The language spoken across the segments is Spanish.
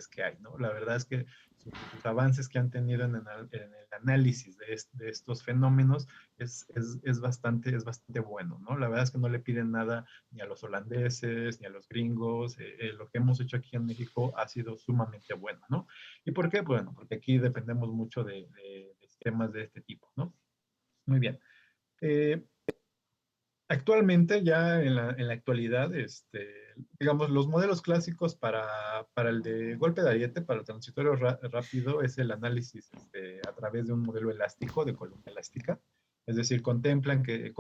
que hay, ¿no? La verdad es que sus avances que han tenido en el análisis de estos fenómenos es bastante bueno, ¿no? La verdad es que no le piden nada ni a los holandeses, ni a los gringos. Lo que hemos hecho aquí en México ha sido sumamente bueno, ¿no? ¿Y por qué? Bueno, porque aquí dependemos mucho de sistemas de este tipo, ¿no? Muy bien. Eh, Actualmente, ya en la actualidad, digamos, los modelos clásicos para el de golpe de ariete, para el transitorio rápido, es el análisis a través de un modelo elástico, de columna elástica. Es decir, contempla que,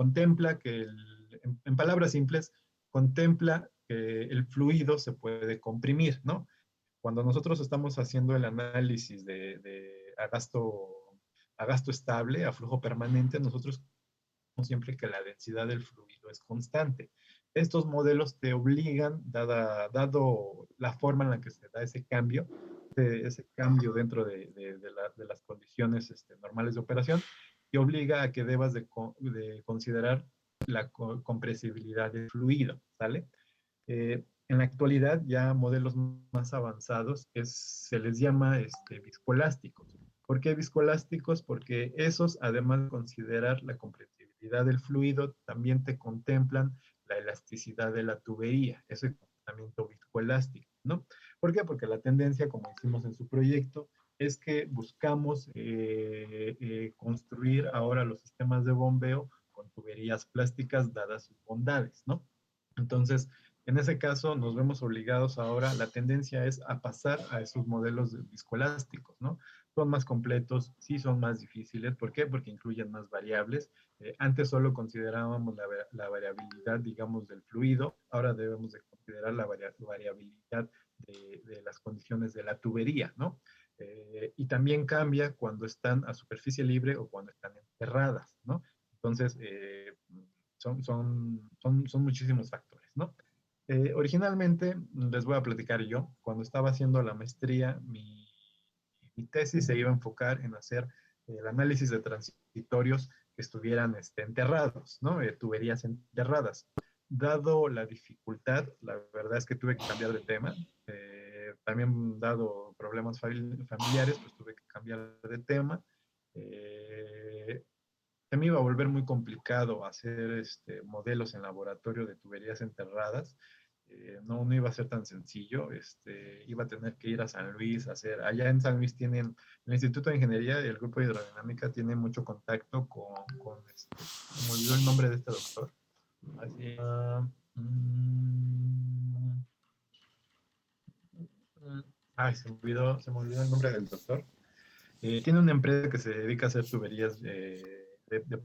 en palabras simples, contempla que el fluido se puede comprimir, ¿no? Cuando nosotros estamos haciendo el análisis a gasto estable, a flujo permanente, nosotros siempre que la densidad del fluido es constante. Estos modelos te obligan, dado la forma en la que se da ese cambio dentro de las condiciones normales de operación, te obliga a que debas de considerar la compresibilidad del fluido, ¿sale? En la actualidad, ya modelos más avanzados se les llama viscoelásticos. ¿Por qué viscoelásticos? Porque esos, además de considerar la compresibilidad del fluido, también te contemplan la elasticidad de la tubería, ese comportamiento viscoelástico, ¿no? ¿Por qué? Porque la tendencia, como hicimos en su proyecto, es que buscamos construir ahora los sistemas de bombeo con tuberías plásticas dadas sus bondades, ¿no? Entonces, en ese caso, nos vemos obligados ahora, la tendencia es a pasar a esos modelos viscoelásticos, ¿no? Son más completos, sí son más difíciles. ¿Por qué? Porque incluyen más variables. Antes solo considerábamos la variabilidad, digamos, del fluido, ahora debemos de considerar la variabilidad de las condiciones de la tubería, ¿no? Y también cambia cuando están a superficie libre o cuando están enterradas, ¿no? Entonces, son muchísimos factores, ¿no? Originalmente, les voy a platicar yo, cuando estaba haciendo la maestría, mi tesis se iba a enfocar en hacer el análisis de transitorios que estuvieran enterrados, ¿no? Tuberías enterradas. Dado la dificultad, la verdad es que tuve que cambiar de tema. También dado problemas familiares, pues tuve que cambiar de tema. Eh, Se me iba a volver muy complicado hacer modelos en laboratorio de tuberías enterradas. No iba a ser tan sencillo. Iba a tener que ir a San Luis a hacer. Allá en San Luis tienen el Instituto de Ingeniería y el Grupo de Hidrodinámica tiene mucho contacto se me olvidó el nombre de este doctor. Así, ay, se me olvidó el nombre del doctor. Tiene una empresa que se dedica a hacer tuberías de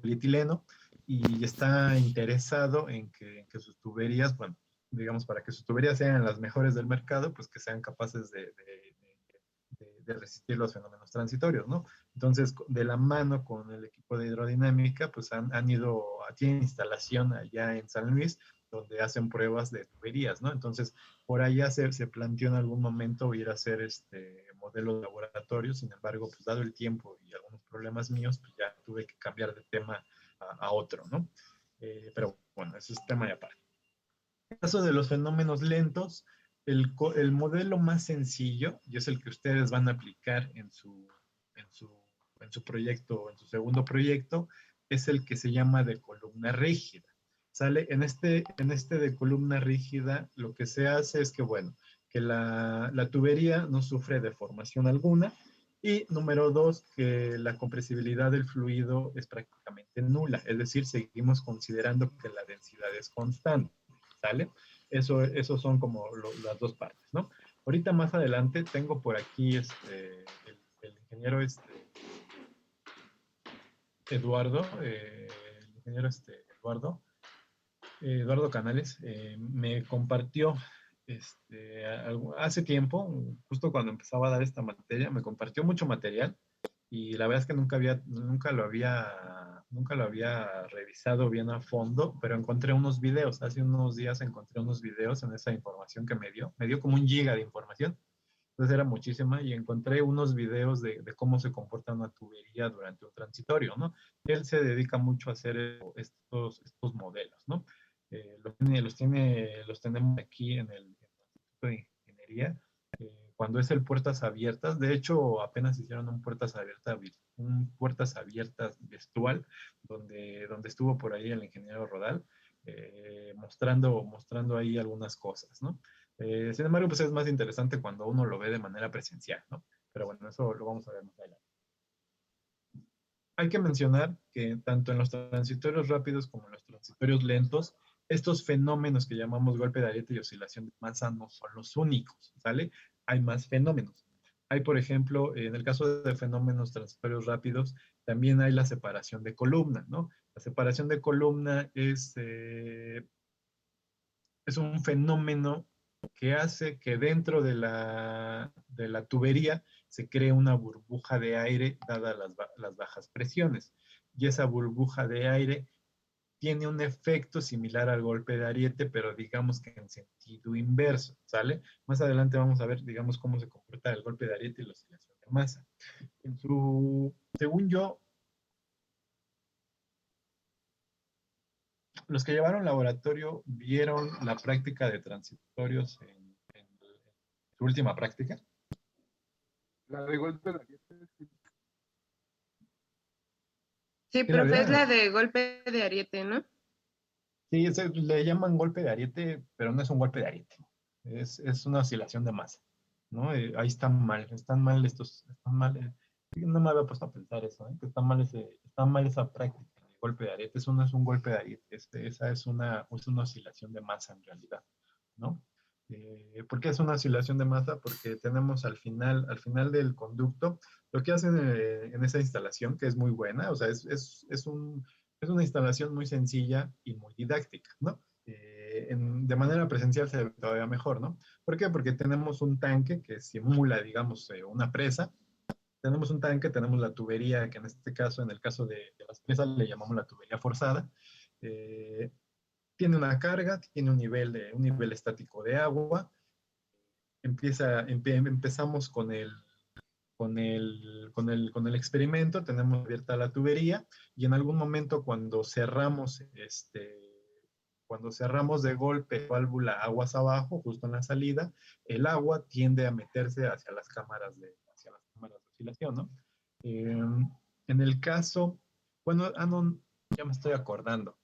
polietileno y está interesado en que sus tuberías, bueno, digamos, para que sus tuberías sean las mejores del mercado, pues que sean capaces de resistir los fenómenos transitorios, ¿no? Entonces, de la mano con el equipo de hidrodinámica, pues tienen instalación allá en San Luis, donde hacen pruebas de tuberías, ¿no? Entonces, por allá se planteó en algún momento ir a hacer modelo de laboratorio. Sin embargo, pues dado el tiempo y algunos problemas míos, pues ya tuve que cambiar de tema a otro, ¿no? Pero bueno, ese es tema de aparte. En el caso de los fenómenos lentos, el modelo más sencillo, y es el que ustedes van a aplicar en su, en su proyecto, en su segundo proyecto, es el que se llama de columna rígida. ¿Sale? En este de columna rígida, lo que se hace es que, bueno, que la tubería no sufre deformación alguna, y número dos, que la compresibilidad del fluido es prácticamente nula, es decir, seguimos considerando que la densidad es constante. ¿Sale? Eso son como las dos partes, ¿no? Ahorita más adelante tengo por aquí el ingeniero Eduardo, el ingeniero Eduardo Canales, me compartió hace tiempo, justo cuando empezaba a dar esta materia, me compartió mucho material y la verdad es que nunca lo había revisado bien a fondo, pero encontré unos videos. Hace unos días encontré unos videos en esa información que me dio como un giga de información. Entonces era muchísima y encontré unos videos de cómo se comporta una tubería durante un transitorio, ¿no? Él se dedica mucho a hacer estos modelos, ¿no? Los tenemos aquí en el Instituto de Ingeniería. cuando es el puertas abiertas. De hecho, apenas hicieron un puertas abiertas virtual, donde estuvo por ahí el ingeniero Rodal, mostrando ahí algunas cosas, ¿no? Sin embargo, pues es más interesante cuando uno lo ve de manera presencial, ¿no? Pero bueno, eso lo vamos a ver más adelante. Hay que mencionar que tanto en los transitorios rápidos como en los transitorios lentos, estos fenómenos que llamamos golpe de ariete y oscilación de masa no son los únicos, ¿sale? Hay más fenómenos. Hay, por ejemplo, en el caso de fenómenos transitorios rápidos, también hay la separación de columna, ¿no? La separación de columna es un fenómeno que hace que dentro de la tubería se cree una burbuja de aire dadas las bajas presiones. Y esa burbuja de aire tiene un efecto similar al golpe de ariete, pero digamos que en sentido inverso, ¿sale? Más adelante vamos a ver, digamos, cómo se comporta el golpe de ariete y la oscilación de masa. Según yo, los que llevaron laboratorio vieron la práctica de transitorios en su última práctica. La de golpe de ariete. Sí, ¿Sí la profe, es vieron? la de golpe de ariete, ¿no? Sí, le llaman golpe de ariete, pero no es un golpe de ariete. Es una oscilación de masa, ¿no? Ahí están mal están mal. No me había puesto a pensar eso, ¿eh? Que está mal esa práctica de golpe de ariete. Eso no es un golpe de ariete, esa es una oscilación de masa en realidad, ¿no? ¿Por qué es una oscilación de masa? Porque tenemos al final del conducto, lo que hacen en esa instalación, que es muy buena, o sea, es una instalación muy sencilla y muy didáctica, ¿no? De manera presencial se ve todavía mejor, ¿no? ¿Por qué? Porque tenemos un tanque que simula, digamos, una presa. Tenemos un tanque, tenemos la tubería, que en este caso, en el caso de las presas, le llamamos la tubería forzada. Eh, Tiene una carga, tiene un nivel estático de agua. Empezamos con el experimento, tenemos abierta la tubería y en algún momento cuando cerramos de golpe válvula aguas abajo, justo en la salida, el agua tiende a meterse hacia las cámaras de oscilación, ¿no? Eh, en el caso, bueno, no, ya me estoy acordando.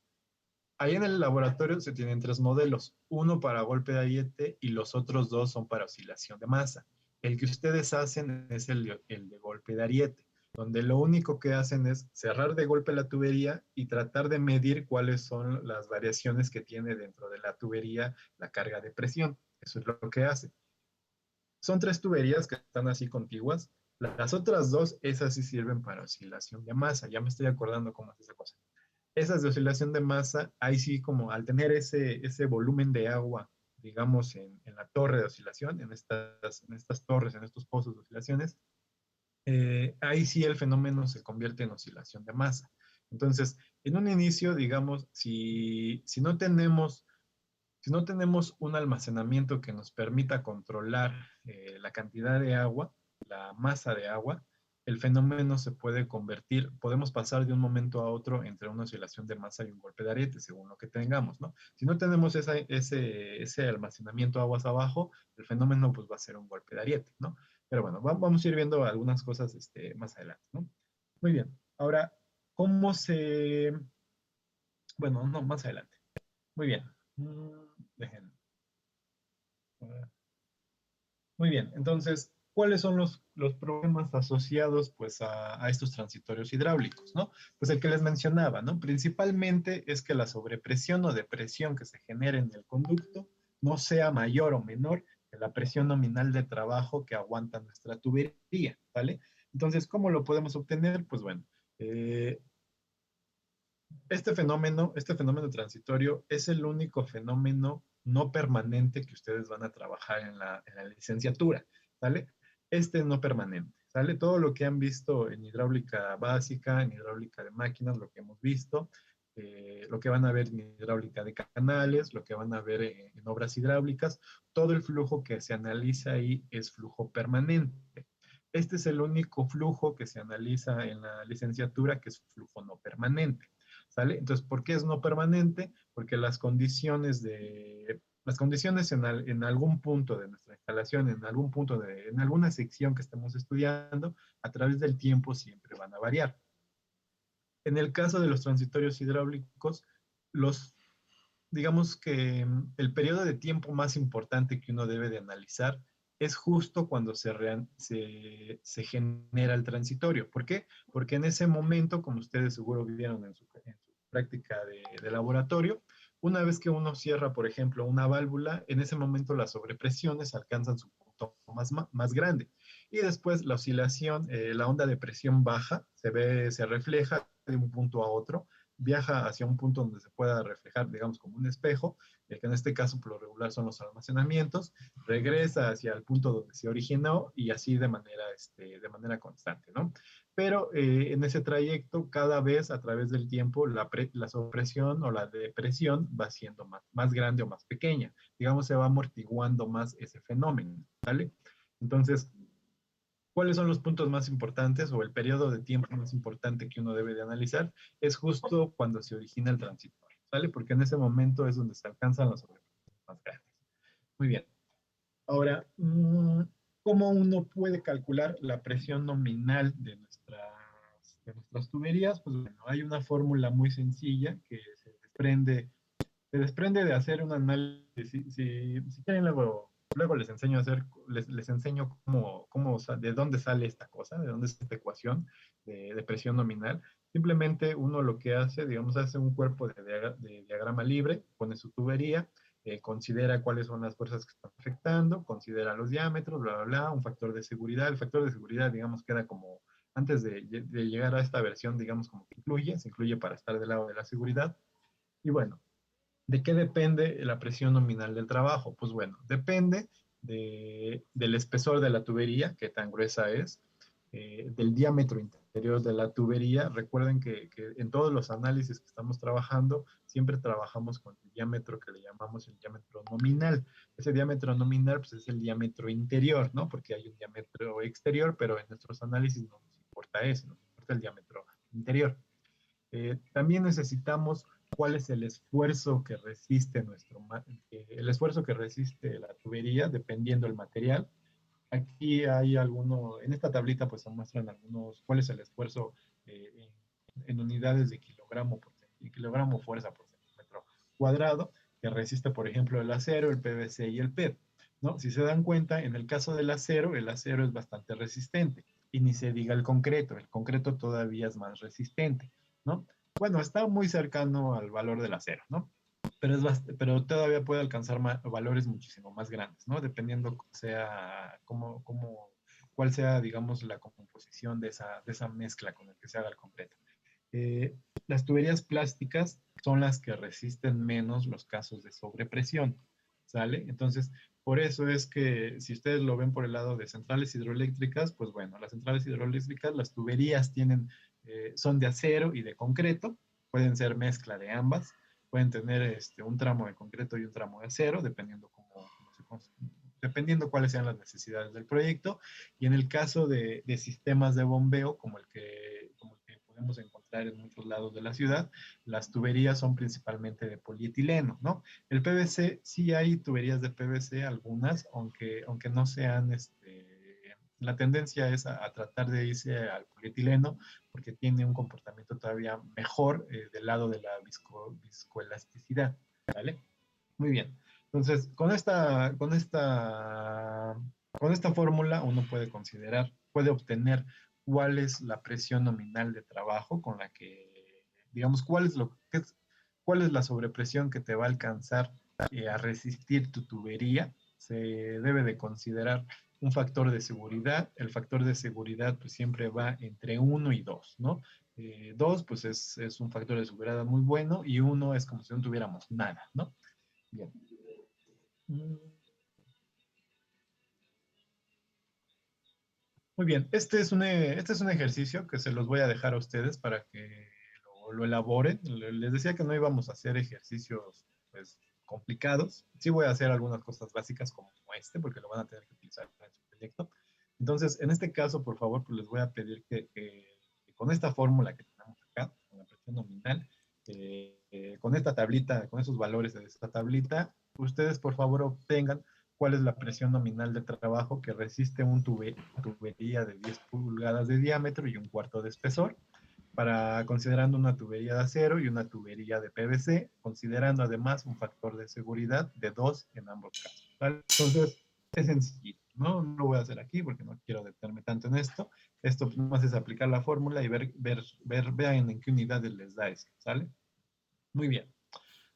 Ahí en el laboratorio se tienen tres modelos, uno para golpe de ariete y los otros dos son para oscilación de masa. El que ustedes hacen es el de golpe de ariete, donde lo único que hacen es cerrar de golpe la tubería y tratar de medir cuáles son las variaciones que tiene dentro de la tubería la carga de presión. Eso es lo que hace. Son tres tuberías que están así contiguas. Las otras dos, esas sí sirven para oscilación de masa. Ya me estoy acordando cómo es esa cosa. Esas de oscilación de masa, ahí sí como al tener ese volumen de agua, digamos, en la torre de oscilación, en estas torres, en estos pozos de oscilaciones, ahí sí el fenómeno se convierte en oscilación de masa. Entonces, en un inicio, digamos, si no tenemos un almacenamiento que nos permita controlar la cantidad de agua, la masa de agua, el fenómeno se puede convertir, podemos pasar de un momento a otro entre una oscilación de masa y un golpe de ariete, según lo que tengamos, ¿no? Si no tenemos ese almacenamiento aguas abajo, el fenómeno pues va a ser un golpe de ariete, ¿no? Pero bueno, vamos a ir viendo algunas cosas más adelante, ¿no? Muy bien. Ahora, ¿cómo se...? Bueno, no, más adelante. Muy bien. Dejen. Muy bien, entonces, ¿cuáles son los problemas asociados pues a estos transitorios hidráulicos, ¿no? Pues el que les mencionaba, ¿no? Principalmente es que la sobrepresión o depresión que se genera en el conducto no sea mayor o menor que la presión nominal de trabajo que aguanta nuestra tubería, ¿vale? Entonces, ¿cómo lo podemos obtener? Pues bueno, eh, este fenómeno transitorio es el único fenómeno no permanente que ustedes van a trabajar en la licenciatura, ¿sale? Este no permanente, ¿sale? Todo lo que han visto en hidráulica básica, en hidráulica de máquinas, lo que hemos visto, lo que van a ver en hidráulica de canales, lo que van a ver en obras hidráulicas, todo el flujo que se analiza ahí es flujo permanente. Este es el único flujo que se analiza en la licenciatura, que es flujo no permanente. ¿Sale? Entonces, ¿por qué es no permanente? Porque las condiciones en algún punto de nuestra instalación, en algún punto en alguna sección que estemos estudiando, a través del tiempo siempre van a variar. En el caso de los transitorios hidráulicos, los, digamos que el periodo de tiempo más importante que uno debe de analizar es justo cuando se genera el transitorio. ¿Por qué? Porque en ese momento, como ustedes seguro vieron en su práctica de laboratorio, una vez que uno cierra, por ejemplo, una válvula, en ese momento las sobrepresiones alcanzan su punto más grande. Y después la oscilación, la onda de presión baja, se refleja de un punto a otro, viaja hacia un punto donde se pueda reflejar, digamos, como un espejo, que en este caso por lo regular son los almacenamientos, regresa hacia el punto donde se originó y así de manera constante, ¿no? Pero en ese trayecto, cada vez a través del tiempo, la sobrepresión o la depresión va siendo más grande o más pequeña. Digamos, se va amortiguando más ese fenómeno, ¿vale? Entonces, ¿cuáles son los puntos más importantes o el periodo de tiempo más importante que uno debe de analizar? Es justo cuando se origina el transitorio, ¿vale? Porque en ese momento es donde se alcanzan las sobrepresiones más grandes. Muy bien. Ahora, ¿cómo uno puede calcular la presión nominal de nuestras tuberías? Pues bueno, hay una fórmula muy sencilla que se desprende de hacer un análisis. Si quieren, luego les enseño a hacer, les enseño de dónde sale esta cosa, de dónde es esta ecuación de presión nominal. Simplemente uno lo que hace, digamos, hace un cuerpo de diagrama libre, pone su tubería, considera cuáles son las fuerzas que están afectando, considera los diámetros, bla, bla, bla, un factor de seguridad. El factor de seguridad, digamos, queda como, antes de llegar a esta versión, digamos, como que se incluye para estar del lado de la seguridad. Y bueno, ¿de qué depende la presión nominal del trabajo? Pues bueno, depende del espesor de la tubería, qué tan gruesa es, del diámetro interior de la tubería. Recuerden que en todos los análisis que estamos trabajando, siempre trabajamos con el diámetro que le llamamos el diámetro nominal. Ese diámetro nominal pues, es el diámetro interior, ¿no? Porque hay un diámetro exterior, pero en nuestros análisis no nos importa eso, nos importa el diámetro interior. También necesitamos cuál es el esfuerzo que resiste el esfuerzo que resiste la tubería dependiendo del material. Aquí hay en esta tablita pues se muestran cuál es el esfuerzo en unidades de kilogramo fuerza por centímetro cuadrado que resiste, por ejemplo, el acero, el PVC y el PET, ¿no? Si se dan cuenta, en el caso del acero, el acero es bastante resistente y ni se diga el concreto todavía es más resistente, ¿no? Bueno, está muy cercano al valor del acero, ¿no? Pero todavía puede alcanzar valores muchísimo más grandes, ¿no? Dependiendo cuál sea, digamos, la composición de esa mezcla con el que se haga el concreto. Eh, las tuberías plásticas son las que resisten menos los casos de sobrepresión, ¿sale? Entonces, por eso es que si ustedes lo ven por el lado de centrales hidroeléctricas, pues bueno, las centrales hidroeléctricas, las tuberías son de acero y de concreto, pueden ser mezcla de ambas, pueden tener un tramo de concreto y un tramo de acero, dependiendo cuáles sean las necesidades del proyecto. Y en el caso de sistemas de bombeo, como el que podemos encontrar en muchos lados de la ciudad, las tuberías son principalmente de polietileno, ¿no? El PVC, sí hay tuberías de PVC, algunas, aunque no sean, la tendencia es a tratar de irse al polietileno porque tiene un comportamiento todavía mejor del lado de la viscoelasticidad, ¿vale? Muy bien. Entonces, con esta fórmula uno puede obtener cuál es la presión nominal de trabajo con la que, digamos, cuál es la sobrepresión que te va a alcanzar a resistir tu tubería. Se debe de considerar un factor de seguridad. El factor de seguridad pues siempre va entre 1 y 2, ¿no? 2 pues es un factor de seguridad muy bueno y 1 es como si no tuviéramos nada, ¿no? Bien. Muy bien, este es un ejercicio que se los voy a dejar a ustedes para que lo elaboren. Les decía que no íbamos a hacer ejercicios pues, complicados. Sí voy a hacer algunas cosas básicas como porque lo van a tener que utilizar en su proyecto. Entonces, en este caso, por favor, pues les voy a pedir que con esta fórmula que tenemos acá, con la presión nominal, con esta tablita, con esos valores de esta tablita, ustedes por favor obtengan cuál es la presión nominal de trabajo que resiste una tubería de 10 pulgadas de diámetro y 1/4 de espesor, considerando una tubería de acero y una tubería de PVC, considerando además un factor de seguridad de 2 en ambos casos, ¿vale? Entonces, es sencillito, ¿no? No lo voy a hacer aquí porque no quiero detenerme tanto en esto. Esto más es aplicar la fórmula y vean en qué unidades les da eso, ¿sale? Muy bien.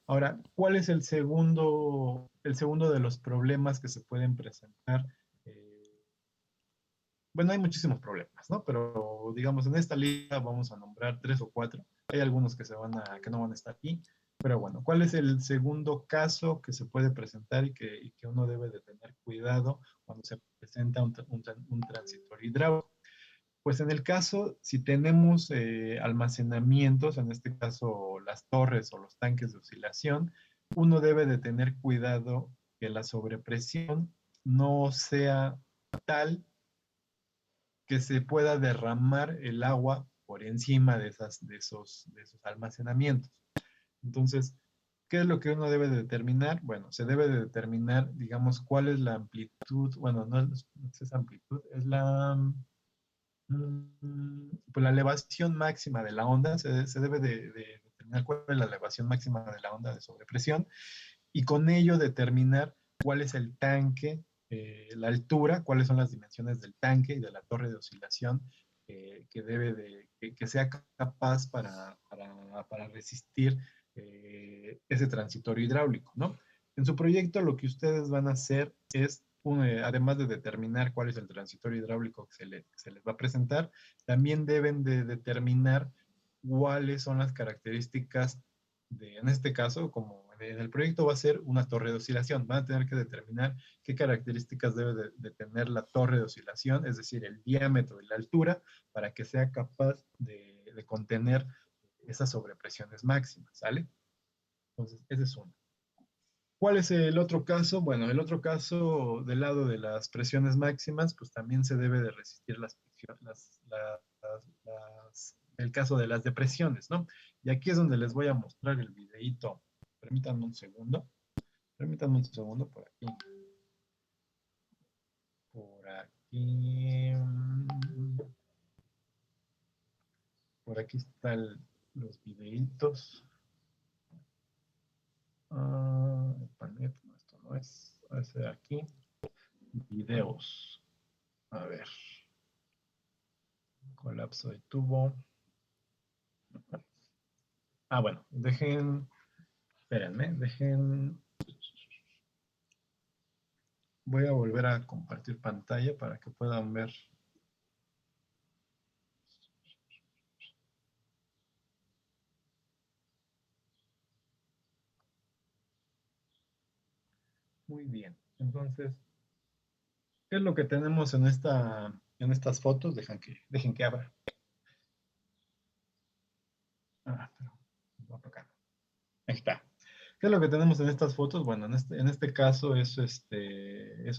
Ahora, ¿cuál es el segundo de los problemas que se pueden presentar? Bueno, hay muchísimos problemas, ¿no? Pero digamos, en esta lista vamos a nombrar 3 o 4. Hay algunos que no van a estar aquí. Pero bueno, ¿cuál es el segundo caso que se puede presentar y que uno debe de tener cuidado cuando se presenta un transitorio hidráulico? Pues en el caso, si tenemos almacenamientos, en este caso las torres o los tanques de oscilación, uno debe de tener cuidado que la sobrepresión no sea tal que se pueda derramar el agua por encima de esos almacenamientos. Entonces, ¿qué es lo que uno debe de determinar? Bueno, se debe de determinar, digamos, cuál es la amplitud, bueno, no es amplitud, es pues la elevación máxima de la onda, se debe de determinar cuál es la elevación máxima de la onda de sobrepresión y con ello determinar cuál es el tanque, la altura, cuáles son las dimensiones del tanque y de la torre de oscilación que sea capaz para resistir ese transitorio hidráulico, ¿no? En su proyecto lo que ustedes van a hacer es, además de determinar cuál es el transitorio hidráulico que se les va a presentar, también deben de determinar cuáles son las características en este caso, como en el proyecto va a ser una torre de oscilación, van a tener que determinar qué características debe de tener la torre de oscilación, es decir, el diámetro y la altura, para que sea capaz de contener esas sobrepresiones máximas, ¿sale? Entonces, ese es uno. ¿Cuál es el otro caso? Bueno, el otro caso del lado de las presiones máximas, pues también se debe de resistir el caso de las depresiones, ¿no? Y aquí es donde les voy a mostrar el videíto. Permítanme un segundo. Permítanme un segundo por aquí. Por aquí. Por aquí están los videitos. No, esto no es. Va a ser aquí. Videos. A ver. Colapso de tubo. Bueno, espérenme, voy a volver a compartir pantalla para que puedan ver. Muy bien, entonces, ¿qué es lo que tenemos en estas fotos? Dejen que abra. Pero voy a tocar. Ahí está. ¿Qué es lo que tenemos en estas fotos? Bueno, en este caso es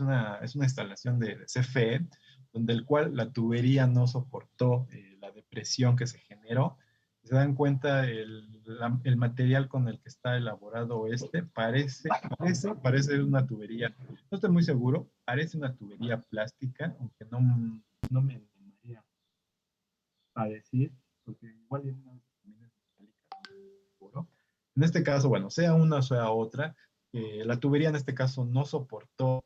una instalación de CFE, donde el cual la tubería no soportó la depresión que se generó. Si se dan cuenta, el material con el que está elaborado parece una tubería. No estoy muy seguro, parece una tubería plástica, aunque no me animaría a decir, porque igual es una también es metálica, seguro. En este caso, bueno, sea una o sea otra, la tubería en este caso no soportó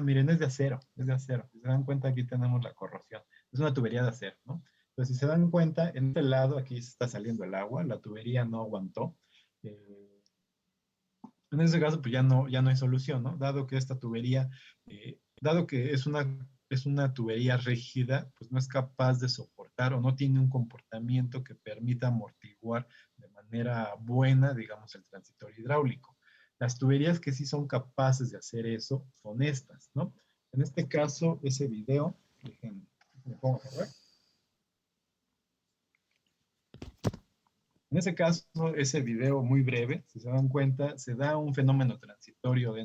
miren, es de acero, es de acero. Si se dan cuenta, aquí tenemos la corrosión. Es una tubería de acero, ¿no? Entonces, si se dan cuenta, en este lado, aquí está saliendo el agua, la tubería no aguantó. En ese caso, pues ya no hay solución, ¿no? Dado que esta tubería, dado que es una tubería rígida, pues no es capaz de soportar o no tiene un comportamiento que permita amortiguar de manera buena, digamos, el transitorio hidráulico. Las tuberías que sí son capaces de hacer eso son estas, ¿no? En este caso, ese video, me pongo a ver. En ese caso, ese video muy breve, si se dan cuenta, se da un fenómeno transitorio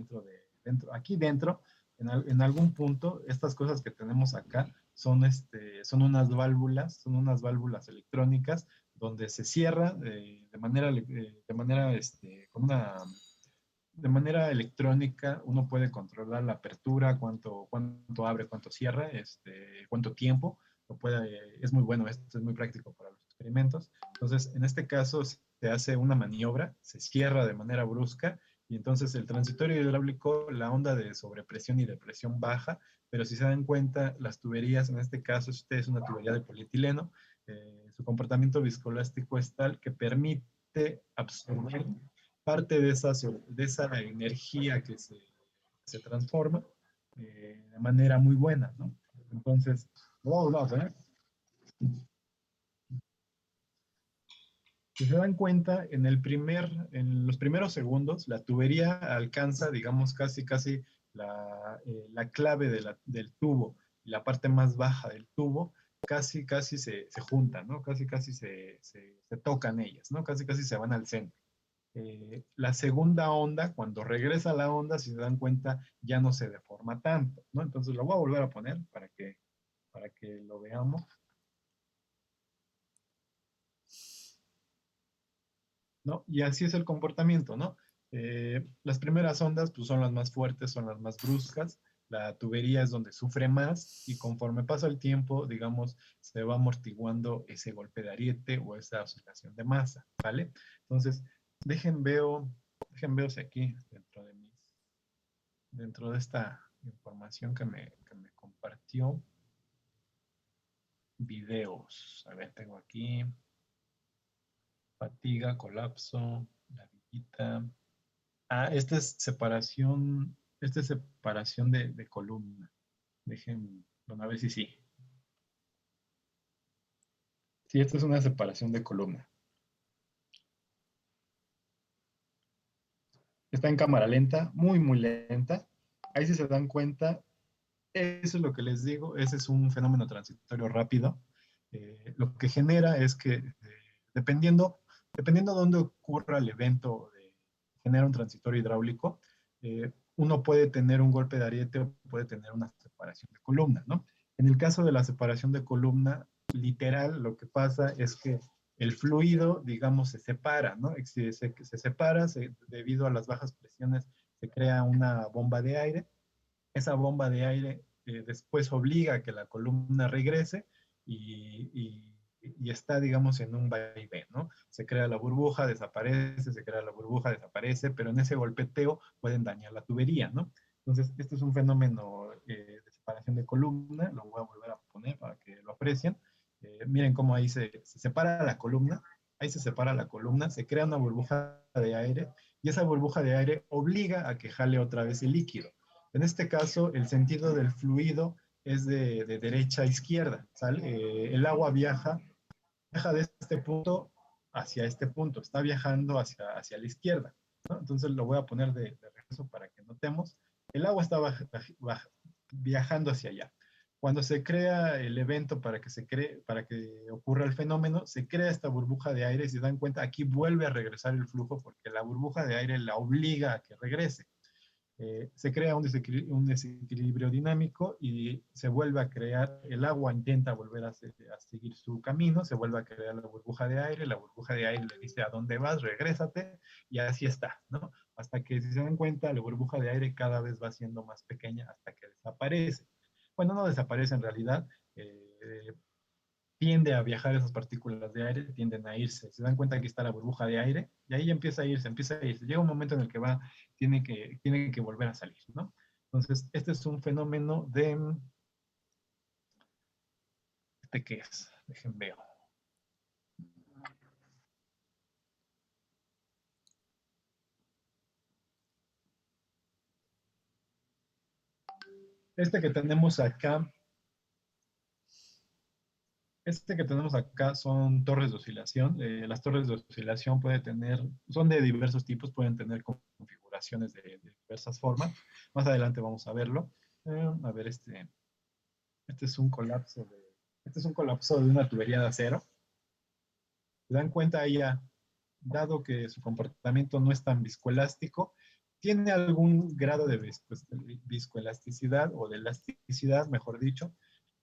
aquí dentro, en algún punto, estas cosas que tenemos acá son unas válvulas electrónicas donde se cierra de manera de manera electrónica uno puede controlar la apertura, cuánto abre, cuánto cierra, cuánto tiempo. Es muy bueno, esto es muy práctico para los experimentos. Entonces, en este caso se hace una maniobra, se cierra de manera brusca y entonces el transitorio hidráulico, la onda de sobrepresión y de presión baja, pero si se dan cuenta, las tuberías, en este caso, si usted es una tubería de polietileno, su comportamiento viscoelástico es tal que permite absorber parte de esa energía que se transforma de manera muy buena, ¿no? Entonces, vamos a ver. Si se dan cuenta, en los primeros segundos, la tubería alcanza, digamos, casi la clave del tubo, y la parte más baja del tubo, casi se juntan, ¿no? Casi se tocan ellas, ¿no? Casi se van al centro. La segunda onda, cuando regresa la onda, si se dan cuenta, ya no se deforma tanto, ¿no? Entonces lo voy a volver a poner para que lo veamos, ¿no? Y así es el comportamiento, ¿no? Las primeras ondas pues, son las más fuertes, son las más bruscas, la tubería es donde sufre más y conforme pasa el tiempo, digamos, se va amortiguando ese golpe de ariete o esa oscilación de masa, ¿vale? Entonces, dejen veo si aquí dentro de esta información que me compartió, videos. A ver, tengo aquí fatiga, colapso, la villita. Ah, esta es separación de columna. Bueno, a ver si sí. Sí, esta es una separación de columna. Está en cámara lenta, muy lenta. Ahí si se dan cuenta, eso es lo que les digo, ese es un fenómeno transitorio rápido. Lo que genera es que dependiendo de dónde ocurra el evento genera un transitorio hidráulico, uno puede tener un golpe de ariete o puede tener una separación de columna, ¿no? En el caso de la separación de columna, literal, lo que pasa es que el fluido, digamos, se separa, ¿no? Se separa, debido a las bajas presiones, se crea una bomba de aire. Esa bomba de aire después obliga a que la columna regrese y está, digamos, en un vaivén, ¿no? Se crea la burbuja, desaparece, se crea la burbuja, desaparece, pero en ese golpeteo pueden dañar la tubería, ¿no? Entonces, este es un fenómeno de separación de columna, lo voy a volver a poner para que lo aprecien. Miren cómo ahí se separa la columna, ahí se separa la columna, se crea una burbuja de aire y esa burbuja de aire obliga a que jale otra vez el líquido. En este caso, el sentido del fluido es de derecha a izquierda, ¿sale? El agua viaja de este punto hacia este punto, está viajando hacia la izquierda, ¿no? Entonces lo voy a poner de regreso para que notemos. El agua está viajando hacia allá. Cuando se crea el evento para que ocurra el fenómeno, se crea esta burbuja de aire. Si se dan cuenta, aquí vuelve a regresar el flujo porque la burbuja de aire la obliga a que regrese. Se crea un desequilibrio dinámico y se vuelve a crear, el agua intenta volver a seguir su camino, se vuelve a crear la burbuja de aire, la burbuja de aire le dice a dónde vas, regrésate, y así está, ¿no? Hasta que, si se dan cuenta, la burbuja de aire cada vez va siendo más pequeña hasta que desaparece. Bueno, no desaparece en realidad, tiende a viajar esas partículas de aire, tienden a irse. Se dan cuenta que está la burbuja de aire y ahí empieza a irse, empieza a irse. Llega un momento en el que tiene que volver a salir, ¿no? Entonces, este es un fenómeno ¿de qué es? Dejen ver. Este que tenemos acá, son torres de oscilación. Las torres de oscilación son de diversos tipos, pueden tener configuraciones de diversas formas. Más adelante vamos a verlo. A ver, este es un colapso de una tubería de acero. Se dan cuenta ella, dado que su comportamiento no es tan viscoelástico, tiene algún grado de viscoelasticidad o de elasticidad, mejor dicho,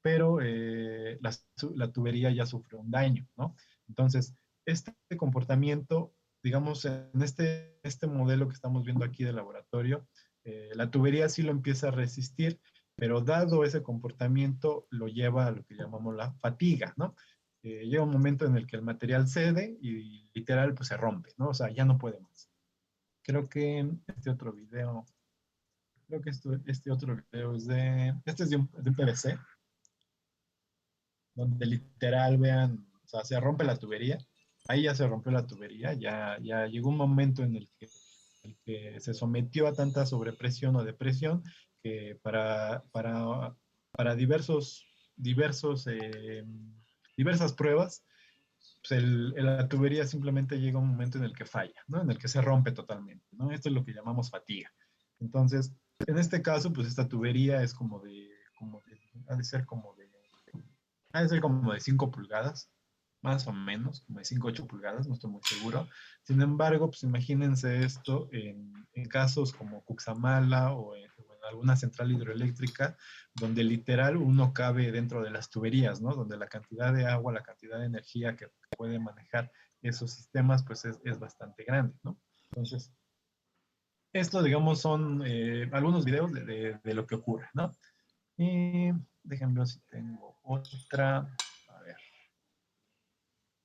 pero la tubería ya sufre un daño, ¿no? Entonces, este comportamiento digamos, en este modelo que estamos viendo aquí de laboratorio, la tubería sí lo empieza a resistir, pero dado ese comportamiento lo lleva a lo que llamamos la fatiga, ¿no? Llega un momento en el que el material cede y literal pues se rompe, ¿no? O sea, ya no puede más. Creo que este otro video, creo que este otro video es este es de un PVC, donde literal vean, o sea, se rompe la tubería. Ahí ya se rompió la tubería, ya llegó un momento en el que se sometió a tanta sobrepresión o depresión que para diversas pruebas, pues la tubería simplemente llega a un momento en el que falla, ¿no? En el que se rompe totalmente, ¿no? Esto es lo que llamamos fatiga. Entonces, en este caso, pues esta tubería es ha de ser como de 5 pulgadas, más o menos, como de 5 8 pulgadas, no estoy muy seguro. Sin embargo, pues imagínense esto en casos como Cuxamala o en alguna central hidroeléctrica, donde literal uno cabe dentro de las tuberías, ¿no? Donde la cantidad de agua, la cantidad de energía que puede manejar esos sistemas, pues es bastante grande, ¿no? Entonces, esto, digamos, son algunos videos de lo que ocurre, ¿no? Y déjenme ver si tengo otra. A ver.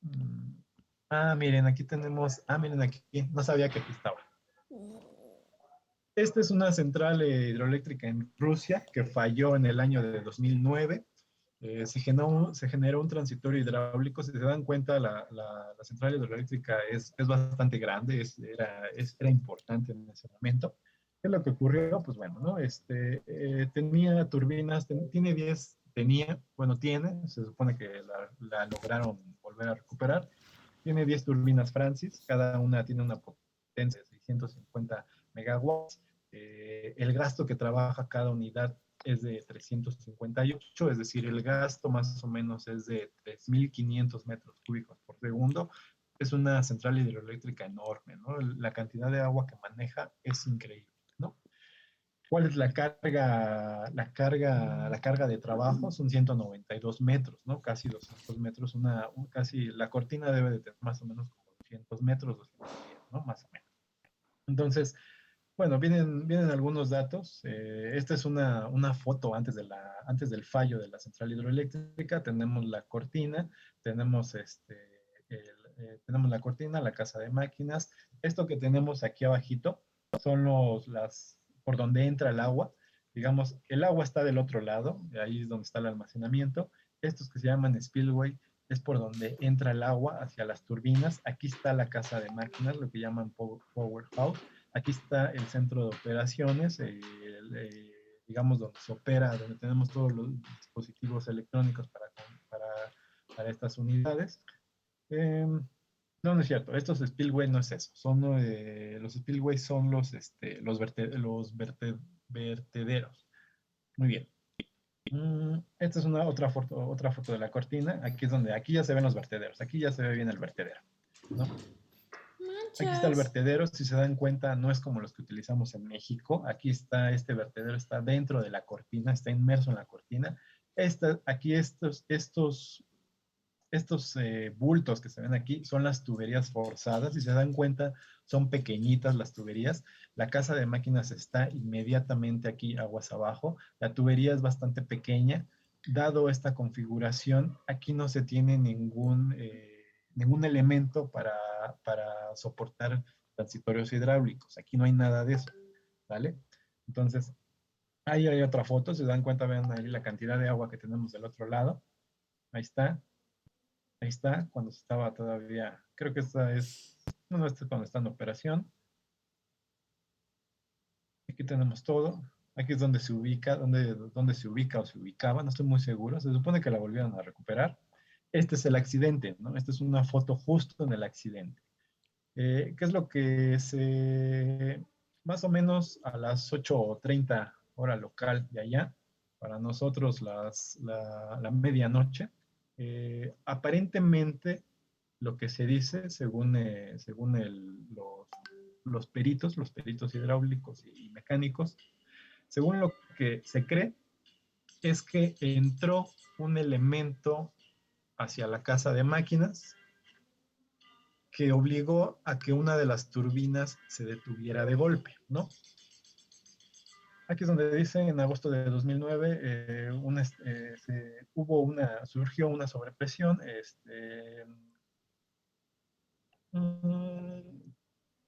Mm, miren, aquí tenemos. Miren aquí. No sabía que aquí estaba. Esta es una central hidroeléctrica en Rusia que falló en el año de 2009. Se generó un transitorio hidráulico. Si se dan cuenta, la central hidroeléctrica es bastante grande, era importante en ese momento. ¿Qué es lo que ocurrió? Pues bueno, ¿no? Tenía turbinas, tiene, se supone que la lograron volver a recuperar. Tiene 10 turbinas Francis, cada una tiene una potencia de 650 megawatts. El gasto que trabaja cada unidad es de 358, es decir, el gasto más o menos es de 3.500 metros cúbicos por segundo. Es una central hidroeléctrica enorme, ¿no? La cantidad de agua que maneja es increíble, ¿no? ¿Cuál es la carga de trabajo? Son 192 metros, ¿no? Casi 200 metros, casi la cortina debe de tener más o menos como 200 metros, 210, ¿no? Más o menos. Entonces, bueno, vienen algunos datos. Esta es una foto antes del fallo de la central hidroeléctrica. Tenemos la cortina, tenemos tenemos la cortina, la casa de máquinas. Esto que tenemos aquí abajito son por donde entra el agua. Digamos, el agua está del otro lado, ahí es donde está el almacenamiento. Estos que se llaman spillway es por donde entra el agua hacia las turbinas. Aquí está la casa de máquinas, lo que llaman powerhouse. Aquí está el centro de operaciones, digamos, donde se opera, donde tenemos todos los dispositivos electrónicos para estas unidades. No, no es cierto. Estos spillway no es eso. Los spillways son los vertederos. Muy bien. Esta es otra foto de la cortina. Aquí ya se ven los vertederos. Aquí ya se ve bien el vertedero, ¿no? Aquí está el vertedero, si se dan cuenta, no es como los que utilizamos en México. Aquí está, este vertedero está dentro de la cortina, está inmerso en la cortina. Aquí estos bultos que se ven aquí son las tuberías forzadas. Si se dan cuenta, son pequeñitas las tuberías. La casa de máquinas está inmediatamente aquí, aguas abajo. La tubería es bastante pequeña. Dado esta configuración, aquí no se tiene ningún elemento para soportar transitorios hidráulicos. Aquí no hay nada de eso, ¿vale? Entonces, ahí hay otra foto. Si se dan cuenta, vean ahí la cantidad de agua que tenemos del otro lado. Ahí está. Ahí está, cuando estaba todavía, creo que no, este es cuando está en operación. Aquí tenemos todo. Aquí es donde se ubica, donde se ubica o se ubicaba, no estoy muy seguro. Se supone que la volvieron a recuperar. Este es el accidente, ¿no? Esta es una foto justo en el accidente. ¿Qué es lo que más o menos a las 8:30 hora local de allá, para nosotros la medianoche, aparentemente lo que se dice, según los peritos hidráulicos y mecánicos, según lo que se cree, es que entró un elemento hacia la casa de máquinas que obligó a que una de las turbinas se detuviera de golpe, ¿no? Aquí es donde dice, en agosto de 2009, surgió una sobrepresión, mm,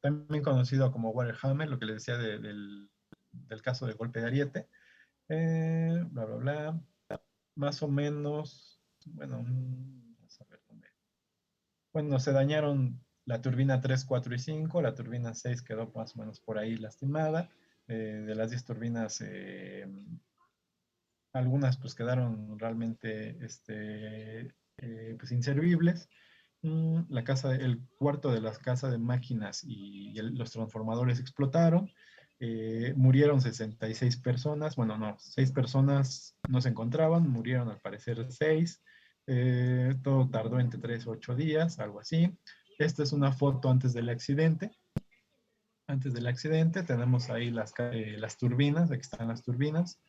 también conocido como Waterhammer, lo que le decía del caso de golpe de ariete, bla, bla, bla, más o menos, bueno, vamos a ver dónde. Bueno, se dañaron la turbina 3, 4 y 5, la turbina 6 quedó más o menos por ahí lastimada, de las 10 turbinas, algunas pues quedaron realmente pues inservibles. El cuarto de las casas de máquinas los transformadores explotaron. Murieron 66 personas. Bueno, no, 6 personas no se encontraban, murieron al parecer 6. Todo tardó entre 3 o 8 días, algo así. Esta es una foto antes del accidente. Antes del accidente tenemos ahí las turbinas, aquí están las turbinas.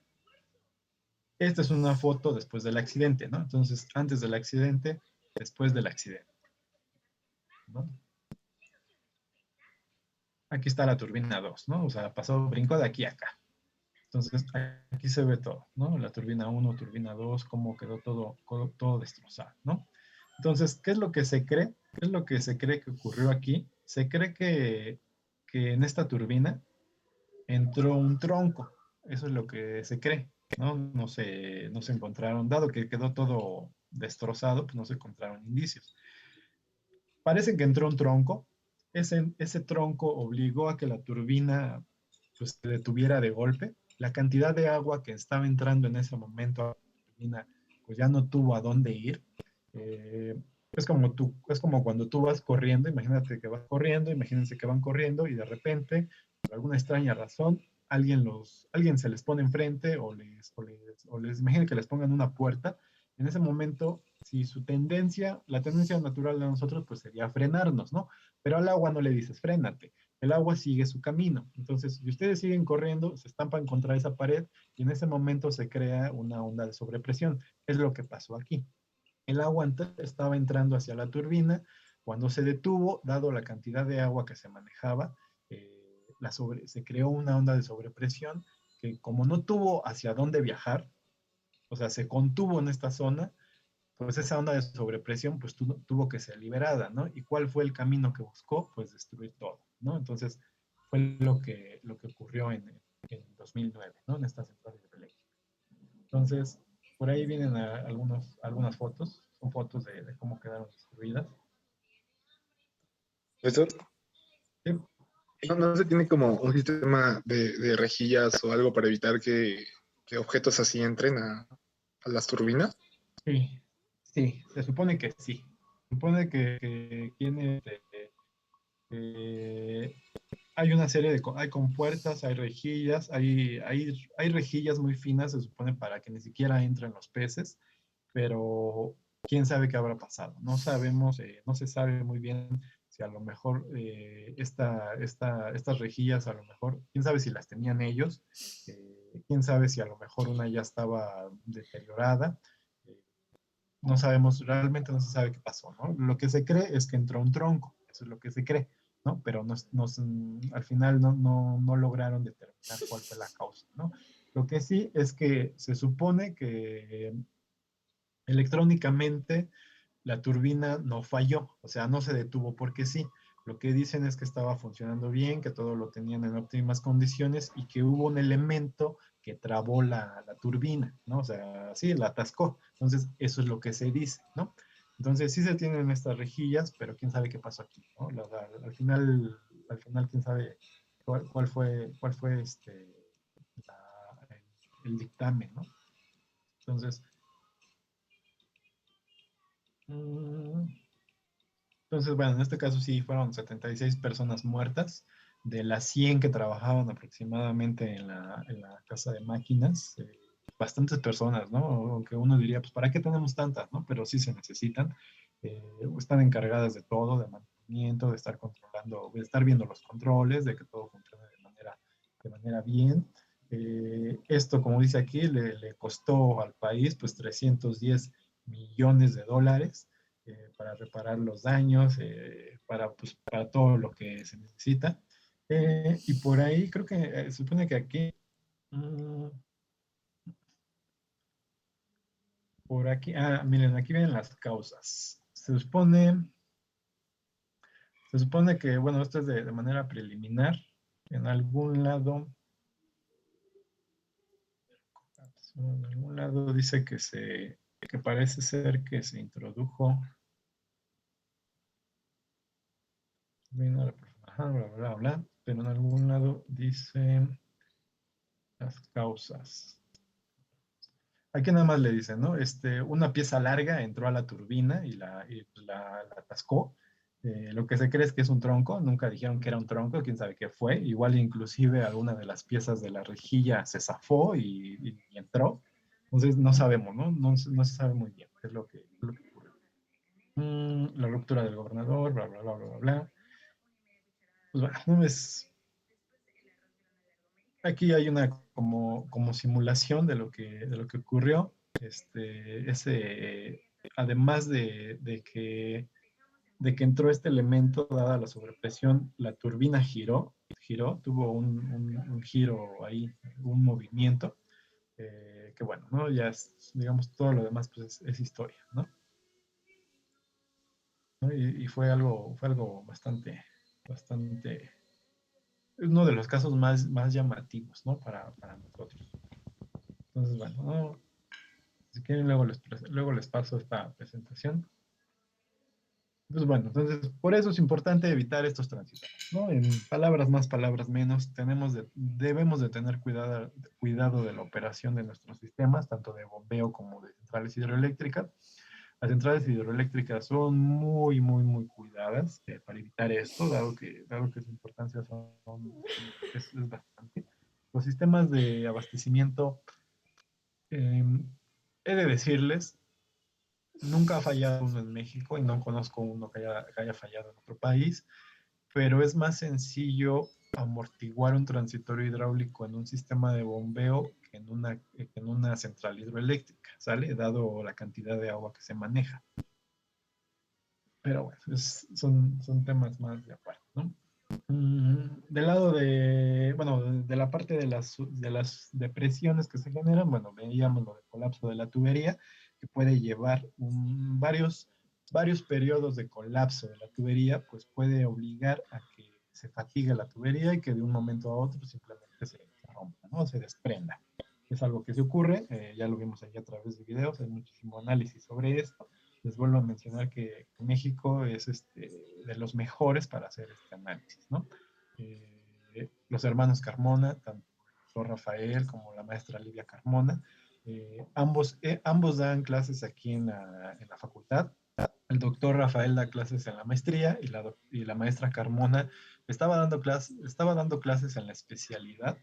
Esta es una foto después del accidente, ¿no? Entonces, antes del accidente, después del accidente, ¿no? Aquí está la turbina 2, ¿no? O sea, brincó de aquí a acá. Entonces, aquí se ve todo, ¿no? La turbina 1, turbina 2, cómo quedó todo destrozado, ¿no? Entonces, ¿qué es lo que se cree? ¿Qué es lo que se cree que ocurrió aquí? Se cree que en esta turbina entró un tronco. Eso es lo que se cree, ¿no? No se encontraron, dado que quedó todo destrozado, pues no se encontraron indicios. Parece que entró un tronco. Ese tronco obligó a que la turbina pues, se detuviera de golpe. La cantidad de agua que estaba entrando en ese momento a la turbina, pues ya no tuvo a dónde ir. Es como cuando tú vas corriendo, imagínate que vas corriendo, imagínense que van corriendo y de repente, por alguna extraña razón, alguien se les pone enfrente imaginen que les pongan una puerta. En ese momento, si la tendencia natural de nosotros, pues sería frenarnos, ¿no? Pero al agua no le dices frénate, el agua sigue su camino. Entonces, si ustedes siguen corriendo, se estampan contra esa pared y en ese momento se crea una onda de sobrepresión. Es lo que pasó aquí. El agua estaba entrando hacia la turbina. Cuando se detuvo, dado la cantidad de agua que se manejaba, se creó una onda de sobrepresión que como no tuvo hacia dónde viajar, o sea, se contuvo en esta zona, pues esa onda de sobrepresión pues tuvo que ser liberada, ¿no? ¿Y cuál fue el camino que buscó? Pues destruir todo, ¿no? Entonces fue lo que ocurrió en 2009, ¿no? En esta central hidroeléctrica. Entonces, por ahí vienen algunas fotos, son fotos de cómo quedaron destruidas. Eso Sí, no se tiene como un sistema de rejillas o algo para evitar que objetos así entren a las turbinas. sí, sí, se supone que sí. Se supone que tiene, eh, hay una serie hay compuertas, hay rejillas, hay rejillas muy finas, se supone, para que ni siquiera entren los peces, pero quién sabe qué habrá pasado. No sabemos, no se sabe muy bien si a lo mejor estas rejillas, a lo mejor, quién sabe si las tenían ellos, quién sabe si a lo mejor una ya estaba deteriorada. eh, no sabemos, realmente no se sabe qué pasó, ¿no? Lo que se cree es que entró un tronco, eso es lo que se cree, ¿no? Pero al final no lograron determinar cuál fue la causa, ¿no? Lo que sí es que se supone que electrónicamente la turbina no falló, o sea, no se detuvo porque sí. Lo que dicen es que estaba funcionando bien, que todo lo tenían en óptimas condiciones y que hubo un elemento que trabó la turbina, ¿no? O sea, sí, la atascó. Entonces, eso es lo que se dice, ¿no? Entonces, sí se tienen estas rejillas, pero quién sabe qué pasó aquí, ¿no? Al final, quién sabe cuál fue el dictamen, ¿no? Entonces, mm, Entonces, bueno, en este caso sí fueron 76 personas muertas, de las 100 que trabajaban aproximadamente en la casa de máquinas, bastantes personas, ¿no? Aunque uno diría, pues, ¿para qué tenemos tantas, no? Pero sí se necesitan. Están encargadas de todo, de mantenimiento, de estar controlando, de estar viendo los controles, de que todo funcione de manera bien. Esto, como dice aquí, le costó al país, pues, 310 millones de dólares. para reparar los daños, pues, para todo lo que se necesita. Y por ahí creo que se supone que aquí, mm, por aquí, miren, aquí vienen las causas. Se supone que, bueno, esto es de manera preliminar. En algún lado dice que parece ser que se introdujo, ajá, bla, bla, bla, pero en algún lado dice las causas. Aquí nada más le dicen, ¿no? Una pieza larga entró a la turbina y la atascó. Lo que se cree es que es un tronco, nunca dijeron que era un tronco, quién sabe qué fue. Igual inclusive alguna de las piezas de la rejilla se zafó y entró. Entonces no sabemos, ¿no? No se sabe muy bien qué es lo que ocurrió. La ruptura del gobernador, bla, bla, bla, bla, bla, bla. Pues bueno, no aquí hay una como simulación de lo que ocurrió. Además de que entró este elemento, dada la sobrepresión, la turbina giró, tuvo un giro ahí, un movimiento, que bueno, ¿no? Ya es, digamos, todo lo demás pues es historia, ¿no? ¿No? Y fue algo bastante, uno de los casos más llamativos, ¿no? Para nosotros. Entonces, bueno, ¿no? Si quieren, luego les paso esta presentación. Pues bueno, entonces por eso es importante evitar estos tránsitos, ¿no? En palabras más, palabras menos, debemos de tener cuidado de la operación de nuestros sistemas, tanto de bombeo como de centrales hidroeléctricas. Las centrales hidroeléctricas son muy, muy, muy cuidadas para evitar esto, dado que su importancia es bastante. Los sistemas de abastecimiento, eh, he de decirles, nunca ha fallado uno en México y no conozco uno que haya fallado en otro país, pero es más sencillo amortiguar un transitorio hidráulico en un sistema de bombeo que en una central hidroeléctrica, ¿sale? Dado la cantidad de agua que se maneja. Pero bueno, son temas más de aparte, ¿no? Del lado bueno, de la parte de las depresiones que se generan, bueno, veíamos lo del colapso de la tubería, que puede llevar varios periodos de colapso de la tubería, pues puede obligar a que se fatigue la tubería y que de un momento a otro simplemente se rompa, ¿no? Se desprenda. Es algo que se ocurre, ya lo vimos ahí a través de videos, hay muchísimo análisis sobre esto. Les vuelvo a mencionar que México es de los mejores para hacer este análisis, ¿no? Los hermanos Carmona, tanto el doctor Rafael como la maestra Livia Carmona, ambos dan clases aquí en la facultad. El doctor Rafael da clases en la maestría y la maestra Carmona estaba dando clases en la especialidad,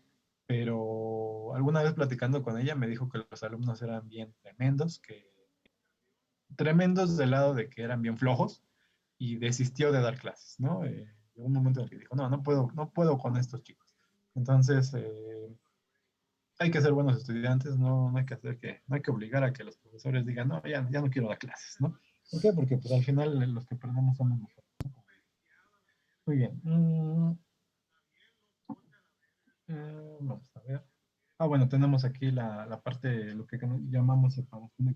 pero alguna vez platicando con ella me dijo que los alumnos eran bien tremendos del lado de que eran bien flojos y desistió de dar clases, ¿no? Llegó un momento en el que dijo, no, no puedo con estos chicos. Entonces, hay que ser buenos estudiantes, no hay que obligar a que los profesores digan, no, ya no quiero dar clases, ¿no? ¿Por qué? Porque pues al final los que perdemos somos nosotros, ¿no? Muy bien. Vamos a ver. Bueno, tenemos aquí la parte, lo que llamamos separación de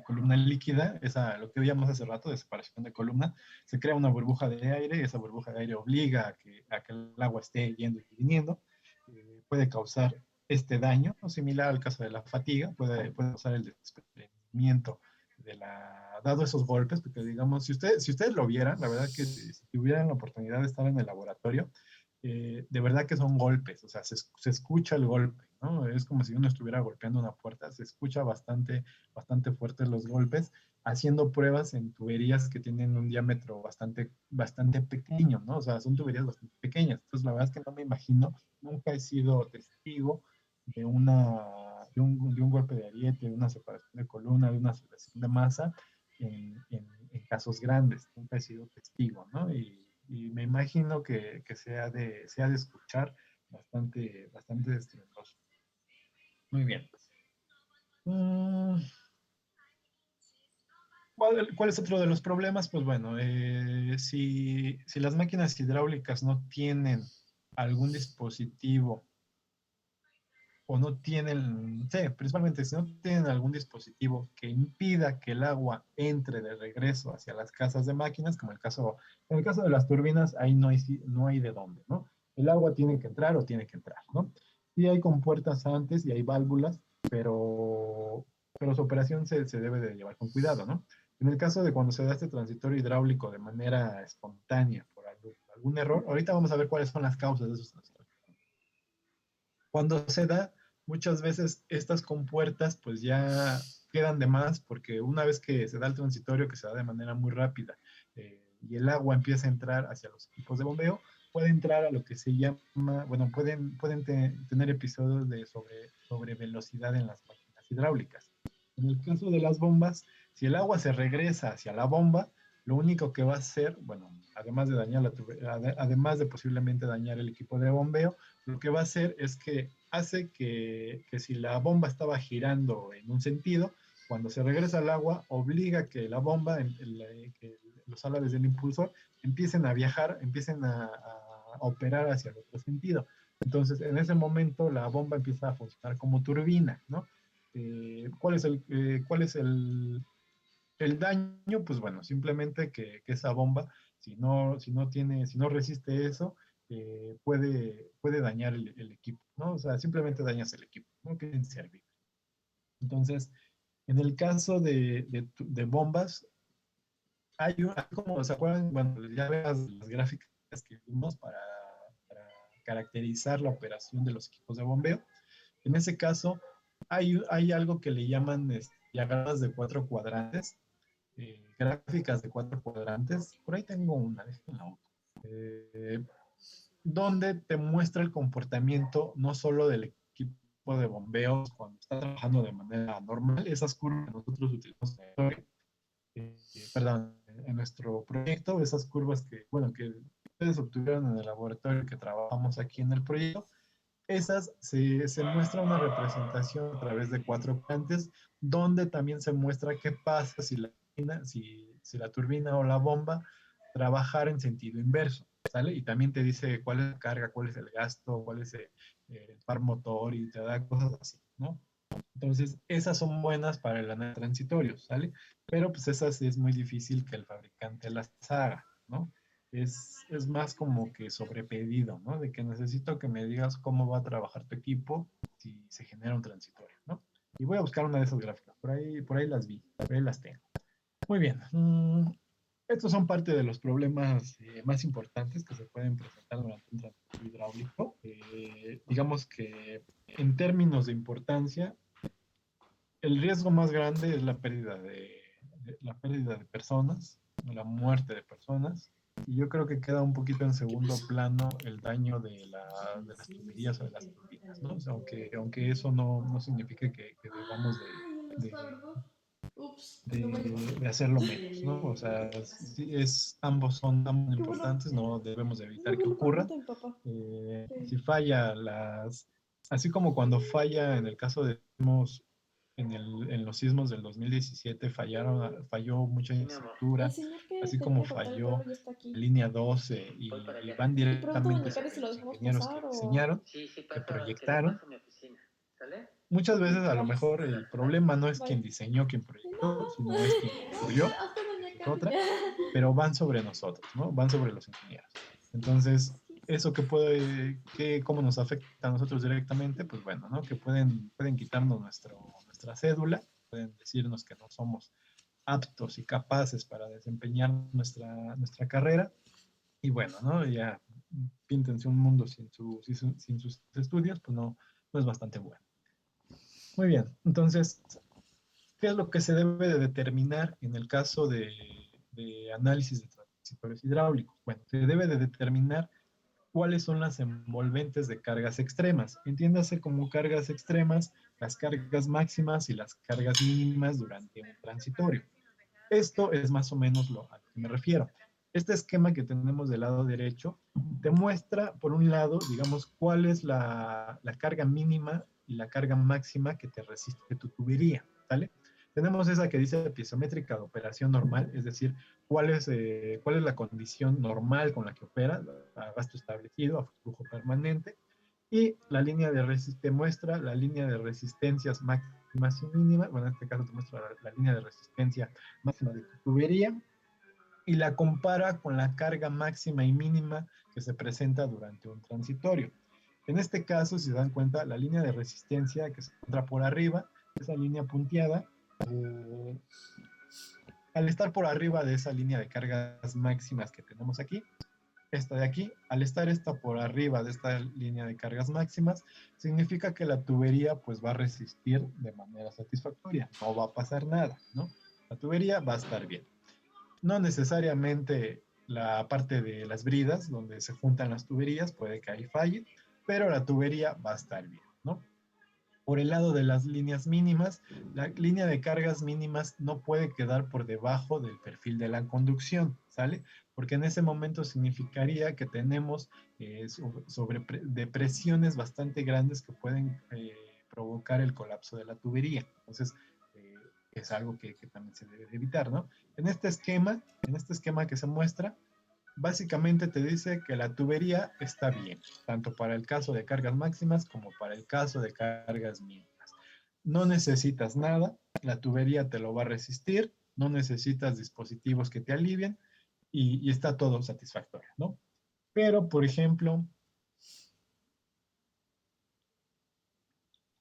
columna líquida, lo que veíamos hace rato de separación de columna. Se crea una burbuja de aire y esa burbuja de aire obliga a que el agua esté yendo y viniendo. Puede causar este daño, ¿no? Similar al caso de la fatiga, puede causar el desprendimiento dado esos golpes, porque digamos, si ustedes lo vieran, la verdad que si tuvieran la oportunidad de estar en el laboratorio, de verdad que son golpes, o sea, se escucha el golpe, ¿no? Es como si uno estuviera golpeando una puerta, se escucha bastante, bastante fuerte los golpes, haciendo pruebas en tuberías que tienen un diámetro bastante, bastante pequeño, ¿no? O sea, son tuberías bastante pequeñas. Entonces, la verdad es que no me imagino, nunca he sido testigo de un golpe de ariete, de una separación de columna, de una separación de masa en casos grandes. Nunca he sido testigo, ¿no? Y me imagino que se ha de escuchar bastante, bastante estruendoso. Muy bien. Mm, ¿Cuál es otro de los problemas? Pues bueno, si las máquinas hidráulicas no tienen algún dispositivo o no tienen, sí, principalmente si no tienen algún dispositivo que impida que el agua entre de regreso hacia las casas de máquinas, como en el caso de las turbinas, ahí no hay de dónde, ¿no? El agua tiene que entrar o tiene que entrar, ¿no? Sí hay compuertas antes y hay válvulas, pero su operación se debe de llevar con cuidado, ¿no? En el caso de cuando se da este transitorio hidráulico de manera espontánea por algún error, ahorita vamos a ver cuáles son las causas de esos transitorios. Cuando se da, muchas veces estas compuertas pues ya quedan de más porque una vez que se da el transitorio, que se da de manera muy rápida, y el agua empieza a entrar hacia los equipos de bombeo, puede entrar a lo que se llama, bueno, pueden tener episodios de sobre velocidad en las máquinas hidráulicas. En el caso de las bombas, si el agua se regresa hacia la bomba, lo único que va a hacer, bueno, además de además de posiblemente dañar el equipo de bombeo, lo que va a hacer es que hace que si la bomba estaba girando en un sentido, cuando se regresa al agua, obliga que la bomba, que los álabes del impulsor empiecen a viajar, empiecen a operar hacia el otro sentido. Entonces, en ese momento, la bomba empieza a funcionar como turbina, ¿no? ¿Cuál es el daño? Pues bueno, simplemente que esa bomba, si no resiste eso, puede dañar el equipo, ¿no? O sea, simplemente dañas el equipo, ¿no? Que es inservible. Entonces, en el caso de bombas, hay como, ¿se acuerdan? Bueno, ya veas las gráficas que vimos para caracterizar la operación de los equipos de bombeo. En ese caso, hay algo que le llaman diagramas de 4 cuadrantes, gráficas de 4 cuadrantes. Por ahí tengo una, déjenla, eh, donde te muestra el comportamiento no solo del equipo de bombeos cuando está trabajando de manera normal, esas curvas que nosotros utilizamos perdón, en nuestro proyecto, esas curvas que, bueno, que ustedes obtuvieron en el laboratorio que trabajamos aquí en el proyecto, esas se muestra una representación a través de 4 cuadrantes, donde también se muestra qué pasa si la turbina o la bomba trabajara en sentido inverso, ¿sale? Y también te dice cuál es la carga, cuál es el gasto, cuál es el par motor y te da cosas así, ¿no? Entonces, esas son buenas para el análisis transitorio, ¿sale? Pero pues esas sí es muy difícil que el fabricante las haga, ¿no? Es más como que sobrepedido, ¿no? De que necesito que me digas cómo va a trabajar tu equipo si se genera un transitorio, ¿no? Y voy a buscar una de esas gráficas, por ahí las vi, por ahí las tengo. Muy bien. Estos son parte de los problemas más importantes que se pueden presentar durante un transitorio hidráulico. Digamos que en términos de importancia, el riesgo más grande es la pérdida de personas, la muerte de personas. Y yo creo que queda un poquito en segundo plano el daño de las tuberías o de las turbinas, ¿no? O sea, aunque eso no significa que debamos de hacerlo menos, ¿no? O sea, sí ambos son tan importantes, no debemos de evitar que ocurran. Si falla así como cuando falla en el caso de en los sismos del 2017 falló mucha Sí, mi amor. infraestructura, El señor que así se como dedica a cortar el falló perro ya está la aquí. línea 12 Voy para y allá. van ¿Y pregunta directamente doña Cari sobre si lo los dejamos ingenieros pasar que o...? diseñaron, Sí, sí que pasa, que le proyectaron. pase a mi oficina. ¿Sale? Muchas veces a lo Gracias. mejor el problema no es quien Bye. diseñó, quien Sí, proyectó, no, sino es quien no, construyó, hasta doña esa es Cari otra, ya. pero van sobre nosotros, ¿no? Van sobre los ingenieros. Entonces, eso cómo nos afecta a nosotros directamente, pues bueno, ¿no? Que pueden quitarnos nuestra cédula, pueden decirnos que no somos aptos y capaces para desempeñar nuestra carrera, y bueno, ¿no? Ya píntense un mundo sin sus estudios, pues no es bastante bueno. Muy bien, entonces, ¿qué es lo que se debe de determinar en el caso de análisis de transitorios hidráulicos? Bueno, se debe de determinar cuáles son las envolventes de cargas extremas. Entiéndase como cargas extremas, las cargas máximas y las cargas mínimas durante un transitorio. Esto es más o menos a lo que me refiero. Este esquema que tenemos del lado derecho te muestra, por un lado, digamos, cuál es la carga mínima y la carga máxima que te resiste tu tubería, ¿vale? Tenemos esa que dice piezométrica de operación normal, es decir, cuál es la condición normal con la que opera, a gasto establecido, a flujo permanente, y la línea de te muestra la línea de resistencias máximas y mínimas, bueno, en este caso te muestra la línea de resistencia máxima de tu tubería, y la compara con la carga máxima y mínima que se presenta durante un transitorio. En este caso, si se dan cuenta, la línea de resistencia que se encuentra por arriba, esa línea punteada, eh, al estar por arriba de esa línea de cargas máximas que tenemos aquí, esta de aquí, al estar esta por arriba de esta línea de cargas máximas, significa que la tubería pues va a resistir de manera satisfactoria, no va a pasar nada, ¿no? La tubería va a estar bien. No necesariamente la parte de las bridas, donde se juntan las tuberías, puede que ahí falle, pero la tubería va a estar bien, ¿no? Por el lado de las líneas mínimas, la línea de cargas mínimas no puede quedar por debajo del perfil de la conducción, ¿sale? Porque en ese momento significaría que tenemos depresiones bastante grandes que pueden provocar el colapso de la tubería. Entonces, es algo que también se debe de evitar, ¿no? En este esquema que se muestra, básicamente te dice que la tubería está bien, tanto para el caso de cargas máximas como para el caso de cargas mínimas. No necesitas nada, la tubería te lo va a resistir, no necesitas dispositivos que te alivien y está todo satisfactorio, ¿no? Pero, por ejemplo,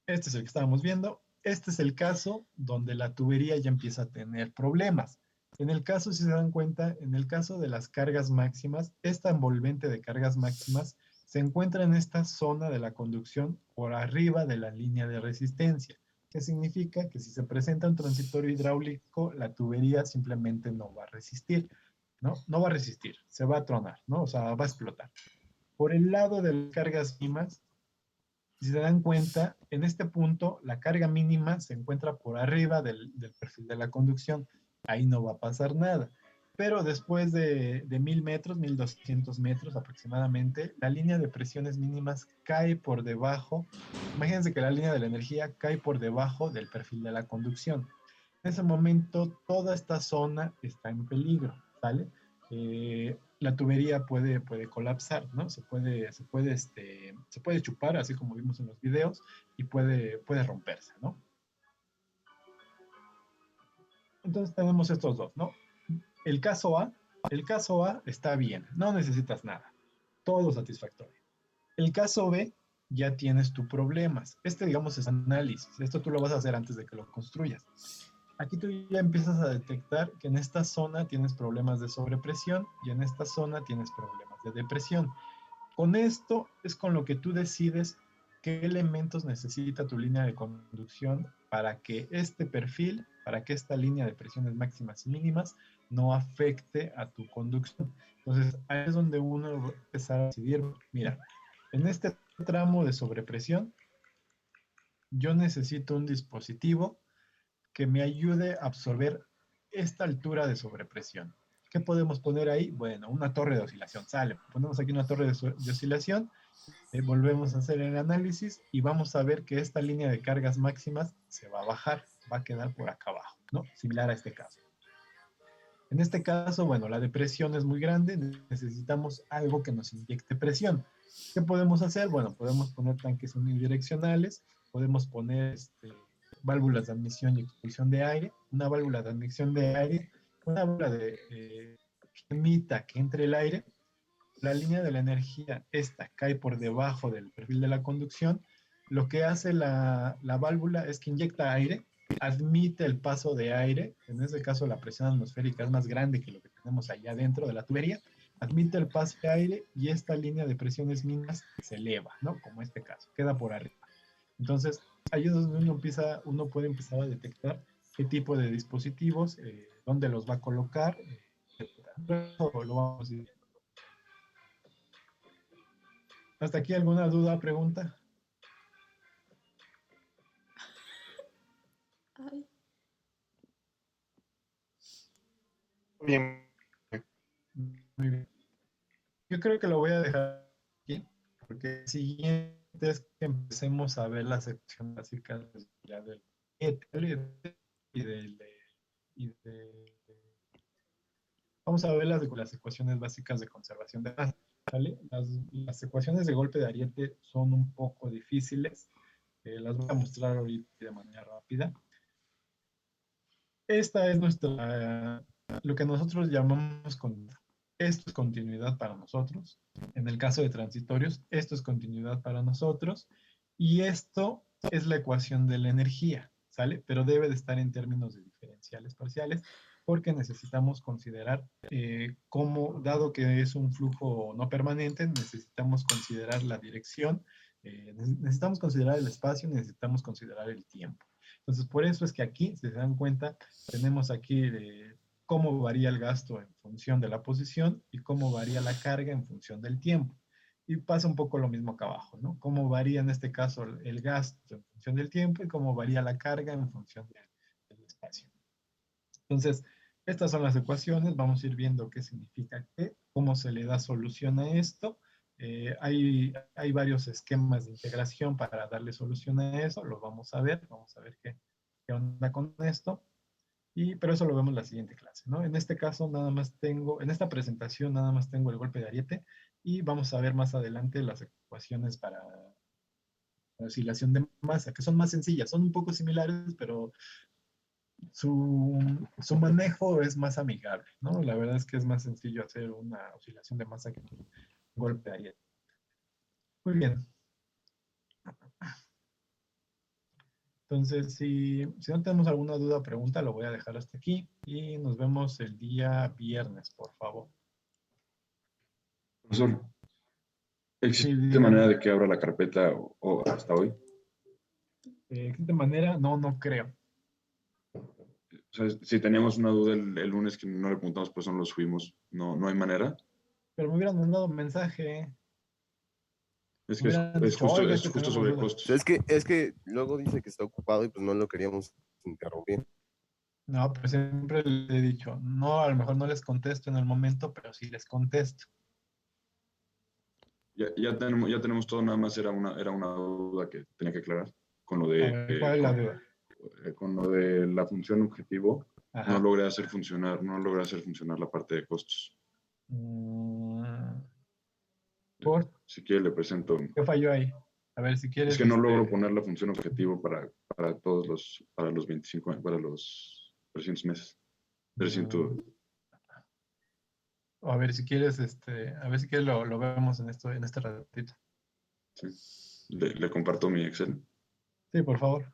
este es el que estábamos viendo. Este es el caso donde la tubería ya empieza a tener problemas. En el caso, si se dan cuenta, en el caso de las cargas máximas, esta envolvente de cargas máximas se encuentra en esta zona de la conducción por arriba de la línea de resistencia, que significa que si se presenta un transitorio hidráulico, la tubería simplemente no va a resistir, ¿no? No va a resistir, se va a tronar, ¿no? O sea, va a explotar. Por el lado de las cargas mínimas, si se dan cuenta, en este punto la carga mínima se encuentra por arriba del perfil de la conducción. Ahí no va a pasar nada. Pero después de 1000 metros, 1200 metros aproximadamente, la línea de presiones mínimas cae por debajo. Imagínense que la línea de la energía cae por debajo del perfil de la conducción. En ese momento, toda esta zona está en peligro, ¿vale? La tubería puede colapsar, ¿no? Se puede chupar, así como vimos en los videos, y puede romperse, ¿no? Entonces tenemos estos dos, ¿no? El caso A, el caso A está bien, no necesitas nada, todo satisfactorio. El caso B, ya tienes tus problemas. Este, digamos, es análisis. Esto tú lo vas a hacer antes de que lo construyas. Aquí tú ya empiezas a detectar que en esta zona tienes problemas de sobrepresión y en esta zona tienes problemas de depresión. Con esto es con lo que tú decides qué elementos necesita tu línea de conducción para que este perfil, para que esta línea de presiones máximas y mínimas no afecte a tu conducción. Entonces, ahí es donde uno va a empezar a decidir, mira, en este tramo de sobrepresión, yo necesito un dispositivo que me ayude a absorber esta altura de sobrepresión. ¿Qué podemos poner ahí? Bueno, una torre de oscilación. Sale, ponemos aquí una torre de oscilación, volvemos a hacer el análisis y vamos a ver que esta línea de cargas máximas se va a bajar, va a quedar por acá abajo, ¿no? Similar a este caso. En este caso, bueno, la depresión es muy grande, necesitamos algo que nos inyecte presión. ¿Qué podemos hacer? Bueno, podemos poner tanques unidireccionales, podemos poner válvulas de admisión y expulsión de aire, una válvula de admisión de aire, una válvula que emita, que entre el aire. La línea de la energía, esta cae por debajo del perfil de la conducción. Lo que hace la válvula es que inyecta aire, admite el paso de aire, en este caso la presión atmosférica es más grande que lo que tenemos allá dentro de la tubería, admite el paso de aire y esta línea de presiones mínimas se eleva, ¿no? Como este caso, queda por arriba. Entonces, ahí es donde uno puede empezar a detectar qué tipo de dispositivos, dónde los va a colocar, etc. Lo vamos a ir. ¿Hasta aquí alguna duda, pregunta? Ay, Bien. Muy bien. Yo creo que lo voy a dejar aquí, porque el siguiente es que empecemos a ver la sección básica ya del y de- vamos a ver las ecuaciones básicas de conservación de masa, ¿vale? Las ecuaciones de golpe de ariete son un poco difíciles, las voy a mostrar ahorita de manera rápida. Esta es lo que nosotros llamamos continuidad. Esto es continuidad para nosotros. En el caso de transitorios, esto es continuidad para nosotros. Y esto es la ecuación de la energía, ¿sale? Pero debe de estar en términos de diferenciales parciales porque necesitamos considerar cómo, dado que es un flujo no permanente, necesitamos considerar la dirección, necesitamos considerar el espacio, necesitamos considerar el tiempo. Entonces, por eso es que aquí, si se dan cuenta, tenemos aquí cómo varía el gasto en función de la posición y cómo varía la carga en función del tiempo. Y pasa un poco lo mismo acá abajo, ¿no? Cómo varía en este caso el gasto en función del tiempo y cómo varía la carga en función del espacio. Entonces, estas son las ecuaciones, vamos a ir viendo qué significa qué, cómo se le da solución a esto. Hay varios esquemas de integración para darle solución a eso, lo vamos a ver qué onda con esto. Pero eso lo vemos en la siguiente clase, ¿no? En este caso nada más tengo, en esta presentación nada más tengo el golpe de ariete y vamos a ver más adelante las ecuaciones para la oscilación de masa, que son más sencillas, son un poco similares, pero su manejo es más amigable, ¿no? La verdad es que es más sencillo hacer una oscilación de masa que un golpe de ariete. Muy bien. Entonces, si no tenemos alguna duda o pregunta, lo voy a dejar hasta aquí y nos vemos el día viernes, por favor. Profesor, Sí, ¿existe manera dígame. de que abra la carpeta o hasta hoy? ¿De manera? No, no creo. O sea, si teníamos una duda el lunes que no le preguntamos, pues no lo subimos. No, no hay manera. Pero me hubieran mandado un mensaje, Es me que hubieran dicho, oiga, es es que justo tenemos sobre dudas. costos. Es que luego dice que está ocupado y pues no lo queríamos interrumpir. No, pero siempre le he dicho, no, a lo mejor no les contesto en el momento, pero sí les contesto. Ya tenemos todo, nada más era una duda que tenía que aclarar con lo A de, ver, ¿cuál es la duda? con lo de la función objetivo. Ajá. No logré hacer funcionar la parte de costos. Mm, ¿Por Si quiere, le presento. qué falló ahí? A ver, si Es quieres, que no logro poner la función objetivo para todos para los 25, para los 300 meses. 300. a ver si quieres, a ver si quieres lo vemos en este ratito. Sí. Le comparto mi Excel. Sí, por favor.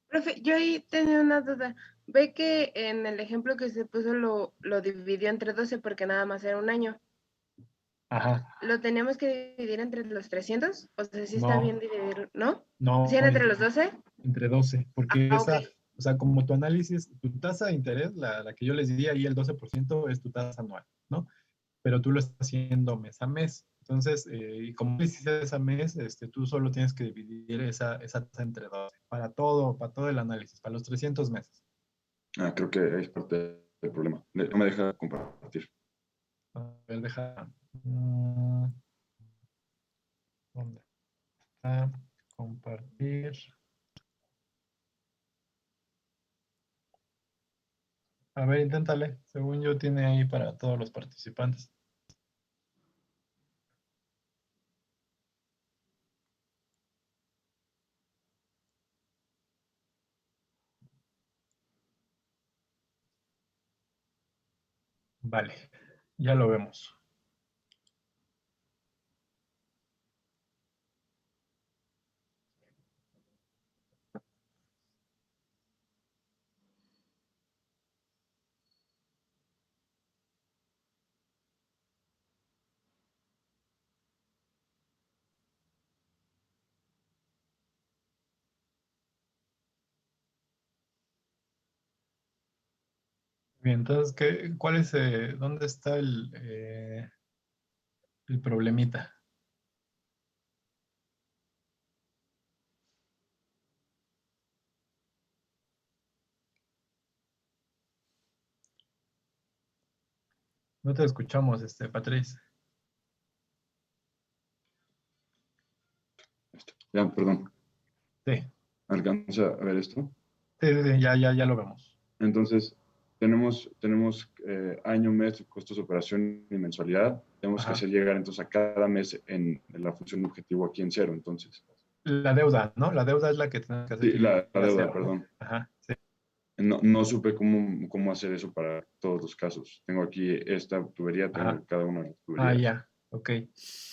Profe, yo ahí tenía una duda. Ve que en el ejemplo que se puso lo dividió entre 12 porque nada más era un año. Ajá. ¿Lo teníamos que dividir entre los 300? O sea, sí está No, bien dividir, ¿no? no, ¿Sí era entre los 12? entre 12, porque Ah, ok. o sea, como tu análisis, tu tasa de interés, la que yo les di ahí, el 12% es tu tasa anual, ¿no? Pero tú lo estás haciendo mes a mes. Entonces, y como lo hiciste mes a mes, tú solo tienes que dividir esa tasa entre 12 para todo el análisis, para los 300 meses. Creo que es parte del problema. No me deja compartir. A ver, deja. ¿Dónde está? Compartir. A ver, inténtale. Según yo, tiene ahí para todos los participantes. Vale, ya lo vemos. Bien, entonces, ¿cuál es, dónde está el problemita? No te escuchamos, Patrice. Ya, perdón. Sí, ¿Alcanza a ver esto? Sí, sí, sí, ya lo vemos. Entonces, tenemos año, mes, costos de operación y mensualidad. Tenemos que Ajá. hacer llegar entonces a cada mes en la función objetivo aquí en cero. Entonces, La deuda, ¿no? La deuda es la que tenemos que hacer sí, que la llegue a deuda, cero, ¿no? perdón. Ajá, sí. No supe cómo hacer eso para todos los casos. Tengo aquí esta tubería, Ajá. tengo cada una de las Ah, tuberías. ya. Ok.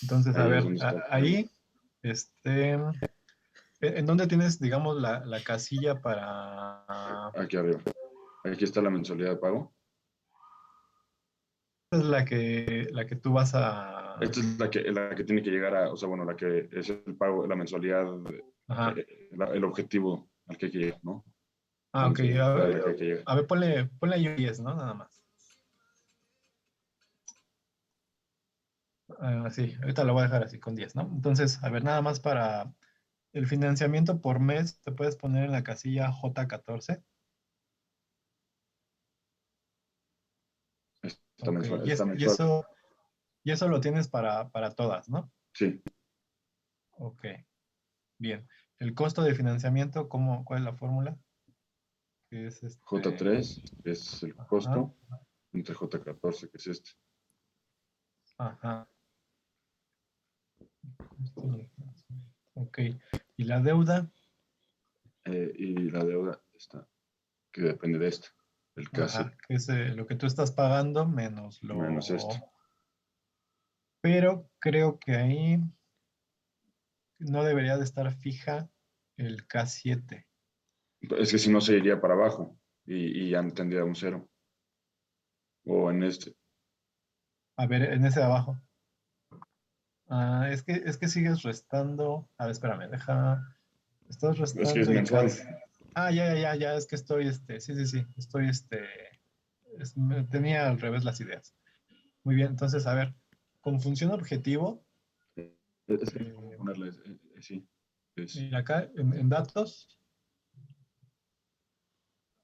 Entonces, a Ahí es ver, donde está el problema. ahí, ¿en dónde tienes, digamos, la casilla para... Aquí arriba. Aquí está la mensualidad de pago. Esta es la que tú vas a... Esta es la que tiene que llegar a, o sea, bueno, la que es el pago, la mensualidad, Ajá. el objetivo al que hay que llegar, ¿no? Ah, La ok. mensualidad a la que hay que llegar. A ver, ponle ahí 10, ¿no? Nada más. Ah, sí, ahorita lo voy a dejar así con 10, ¿no? Entonces, a ver, nada más para el financiamiento por mes, te puedes poner en la casilla J14. Ok, Esta mensual. y eso lo tienes para todas, ¿no? Sí, Ok, bien. El costo de financiamiento, ¿cuál es la fórmula? Que es J3 que es el Ajá, costo, entre J14, que es este. ajá. Ok, y la deuda, Y la deuda está, que depende de esta, el ajá, KC, que es lo que tú estás pagando menos menos este. Pero creo que ahí no debería de estar fija el K7. Es que si no se iría para abajo y ya no tendría un cero. O en este. A ver, en ese de abajo. Ah, es que sigues restando. A ver, espérame, estás Es que es restando y mensual. casi. Ah, ya, es que estoy, sí, estoy, tenía al revés las ideas. Muy bien, entonces, a ver, con función objetivo, Es que cómo eh, ponerle, sí. Es, mira acá en datos,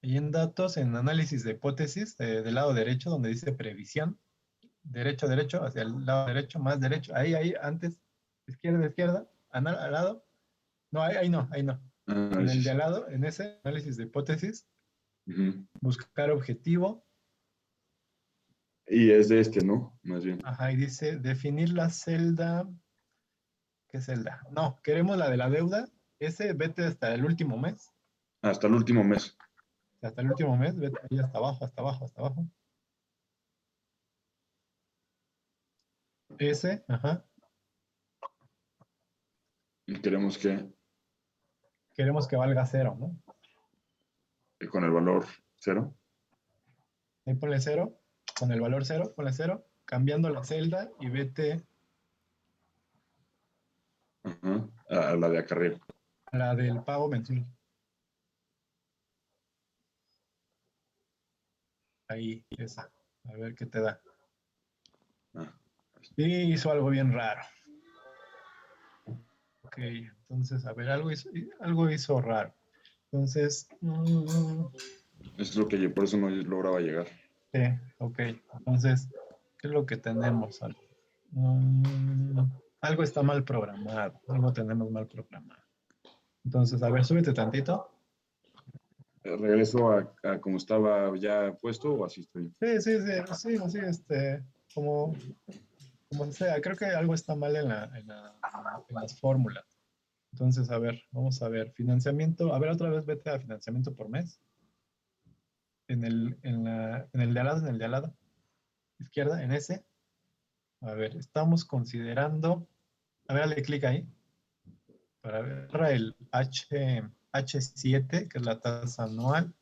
y en datos, en análisis de hipótesis, del lado derecho, donde dice previsión, derecho, hacia el lado derecho, más derecho, ahí, antes, izquierda, al lado. No, ahí no. En el de análisis. al lado, en ese análisis de hipótesis, Ujú. buscar objetivo, Y es de este, ¿no? Más bien. ajá, y dice definir la celda. ¿Qué celda? No, queremos la de la deuda. Ese, vete hasta el último mes. Hasta el último mes. Hasta el último mes, vete ahí hasta abajo, hasta abajo, hasta abajo. Ese, ajá. Y queremos Queremos que valga cero, ¿no? que con el valor cero. Ahí ponle cero, con el valor cero, ponle cero, cambiando la celda y vete Ajá, a la de acá arriba. a la del pago mensual. Ahí, esa. A ver qué te da. Ah, Y hizo algo bien raro. Ok, entonces, a ver, algo hizo raro. Entonces, es lo que por eso no lograba llegar. sí, ok. Entonces, ¿qué es lo que tenemos? Mm, algo está mal programado. Algo tenemos mal programado. Entonces, a ver, súbete tantito. ¿Regreso a como estaba ya puesto o así estoy? Sí, como, como sea. Creo que algo está mal en las fórmulas. Entonces, a ver, vamos a ver. Financiamiento. A ver, otra vez vete a financiamiento por mes. En el de al lado, en el de al lado. Izquierda, en ese. A ver, estamos considerando. A ver, dale clic ahí. Para ver el H7, que es la tasa anual.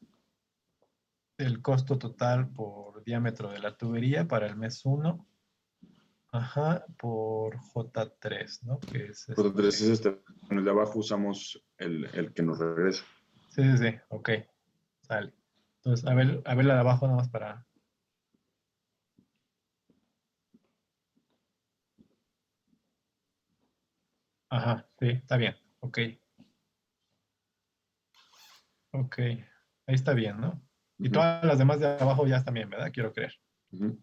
El costo total por diámetro de la tubería para el mes 1. Ajá, por J3, ¿no? Que es J3 es este. En el de abajo usamos el que nos regresa. Sí, ok, sale. Entonces, a ver la de abajo nada más para... Ajá, sí, está bien, ok, ahí está bien, ¿no? Y Ujú, todas las demás de abajo ya están bien, ¿verdad? Quiero creer. ujú.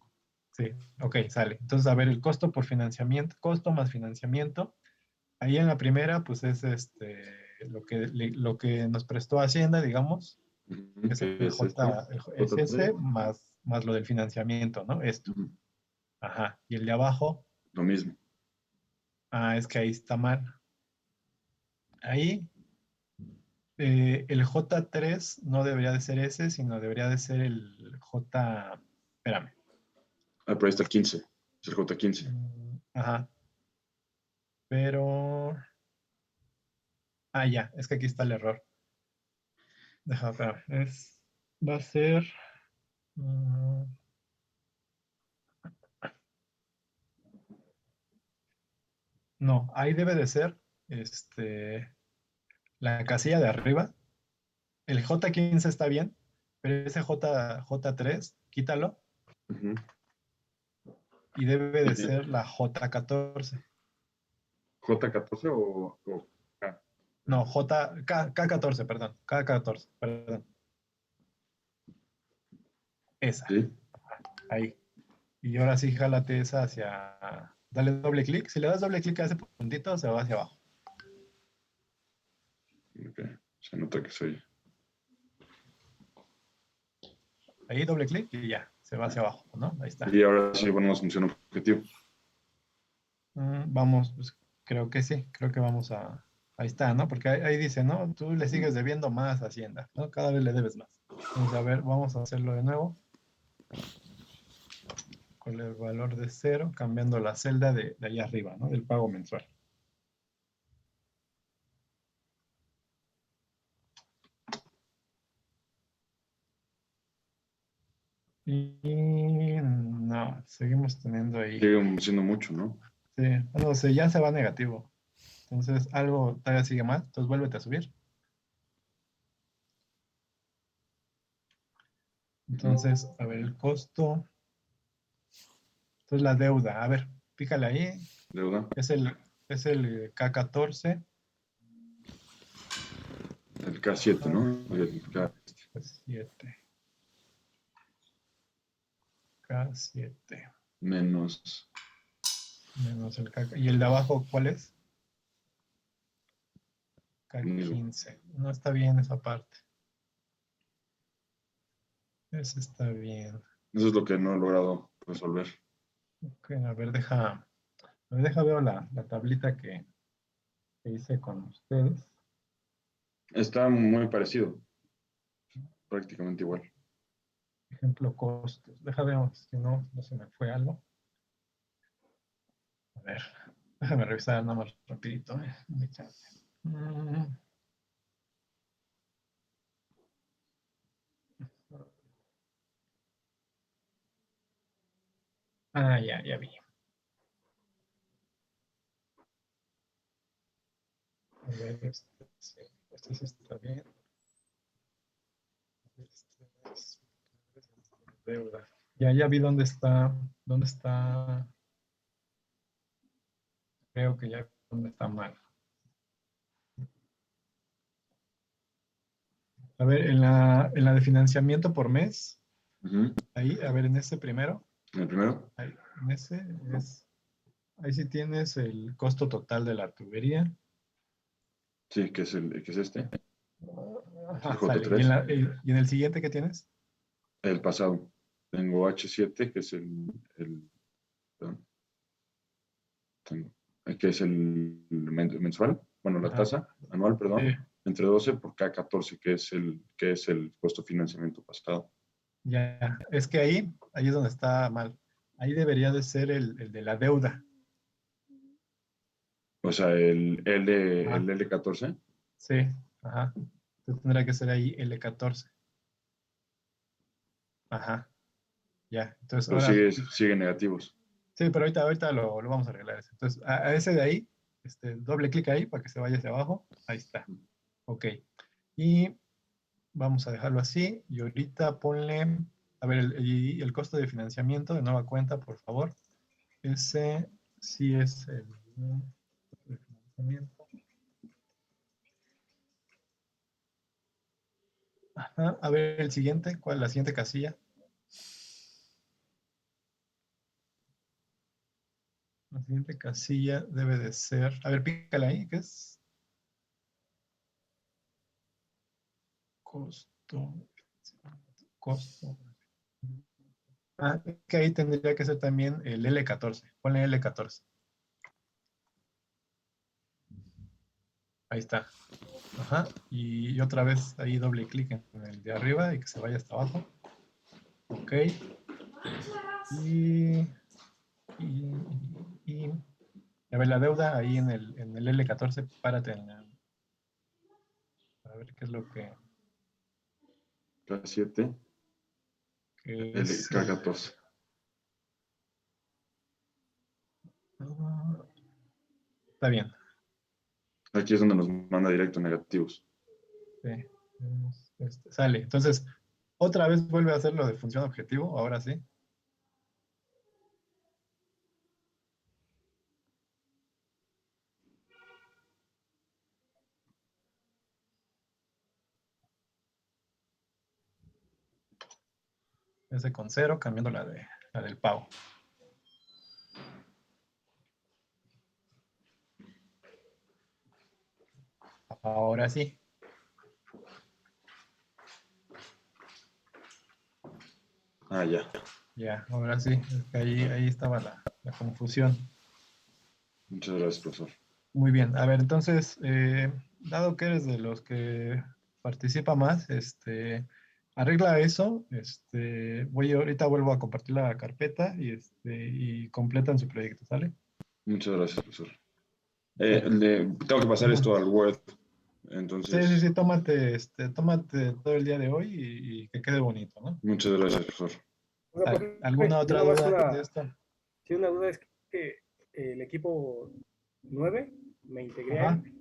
Sí, ok, sale. Entonces, a ver, el costo por financiamiento, costo más financiamiento. Ahí en la primera, pues es lo que nos prestó Hacienda, digamos, Ujú, Es el ¿qué es esto? Es ese J3. más lo del financiamiento, ¿no? Esto. Ujú, Ajá. Y el de abajo, lo mismo. es que ahí está mal. Ahí, el J3 no debería de ser ese, sino debería de ser el J. Espérame. Ah, pero ahí está el 15. Es el J15. Ajá. Pero. Ya, es que aquí está el error. Déjame, espérame. Va a ser. mm, no, ahí debe de ser la casilla de arriba. El J15 está bien, pero ese J3, quítalo Ujú. y debe de ¿Y ser la J14. J14 o K? No, K14, perdón. K14, perdón. Esa, Sí. ahí. Y ahora sí, jálate esa hacia. Dale doble clic. Si le das doble clic a ese puntito, se va hacia abajo. Ok. Se nota que soy. Ahí doble clic y ya, se va hacia abajo, ¿no? Ahí está. Y ahora sí ponemos función objetivo. Vamos, pues creo que sí, creo que vamos a. Ahí está, ¿no? Porque ahí dice, ¿no? Tú le sigues debiendo más a Hacienda, ¿no? Cada vez le debes más. Entonces, a ver, vamos a hacerlo de nuevo. Con el valor de 0, cambiando la celda de allá arriba, ¿no? Del pago mensual. Y no, seguimos teniendo ahí. Sigue siendo mucho, ¿no? Sí, bueno, ya se va negativo. Entonces, algo todavía sigue mal. Entonces, vuélvete a subir. Entonces, a ver, el costo. Entonces, la deuda. A ver, fíjale ahí. Deuda. Es el K14. El K7, Ajá, ¿no? El K. K7. K7. Menos. Menos el K. ¿Y el de abajo cuál es? Mismo. K15. No está bien esa parte. Ese está bien. Eso es lo que no he logrado resolver. Ok, a ver, deja veo la tablita que hice con ustedes. Está muy parecido. Prácticamente igual. Ejemplo, costos. Deja ver si no se me fue algo. A ver, déjame revisar nada más rapidito. Dame chance. Mm, ya vi. A ver, sí, este sí está bien. Este es deuda. Ya vi dónde está. Creo que ya vi dónde está mal. A ver, en la de financiamiento por mes, Ujú. ahí, a ver, en ese primero, El primero. ahí, en ese ahí sí tienes el costo total de la tubería. Sí, que es este. Es el Ajá, sale. ¿Y en, J3. la- y en el siguiente qué tienes? El pasado. Tengo H7, que es perdón, tengo, que es el mensual, bueno, la Ajá, tasa anual, sí, perdón, entre 12 por K14, que es el costo de financiamiento pasado. ya. Es que ahí es donde está mal. Ahí debería de ser el de la deuda. O sea, el Ajá, L14, sí, ajá. Entonces tendrá que ser ahí L14. Ajá, ya. Entonces pero ahora, sigue negativos. sí, pero ahorita lo vamos a arreglar eso. Entonces, a ese de ahí, doble clic ahí para que se vaya hacia abajo. Ahí está. Ok. Y vamos a dejarlo así. Y ahorita ponle, a ver, y el costo de financiamiento de nueva cuenta, por favor. Ese sí es el costo de financiamiento. Ajá. A ver, el siguiente, ¿cuál es la siguiente casilla? La siguiente casilla debe de ser, a ver, pícala ahí, ¿qué es? Costo. costo. Ah, que ahí tendría que ser también el L14. Ponle L14. Ahí está. Ajá. Y otra vez ahí doble clic en el de arriba y que se vaya hasta abajo. Ok. Y, y, y a ver, la deuda ahí en el L14, párate a ver qué es lo que K7, es. K14. Está bien. Aquí es donde nos manda directo negativos. Sí. Sale. Entonces, otra vez vuelve a hacer lo de función objetivo, ahora sí. Ese con 0, cambiando la del pago. Ahora sí. Ah, ya. Ya, ahora sí. Es que ahí estaba la confusión. Muchas gracias, profesor. Muy bien. A ver, entonces, dado que eres de los que participa más, arregla eso. Ahorita vuelvo a compartir la carpeta y completan su proyecto, ¿sale? Muchas gracias, profesor. Sale. Tengo que pasar esto Ujú. al Word. Sí, Entonces, sí, tómate todo el día de hoy y que quede bonito, ¿no? muchas gracias, profesor. O sea, Sale. ¿Alguna yo otra nomás duda de esto? sí, una duda es que el equipo 9 me integré a Ajá, él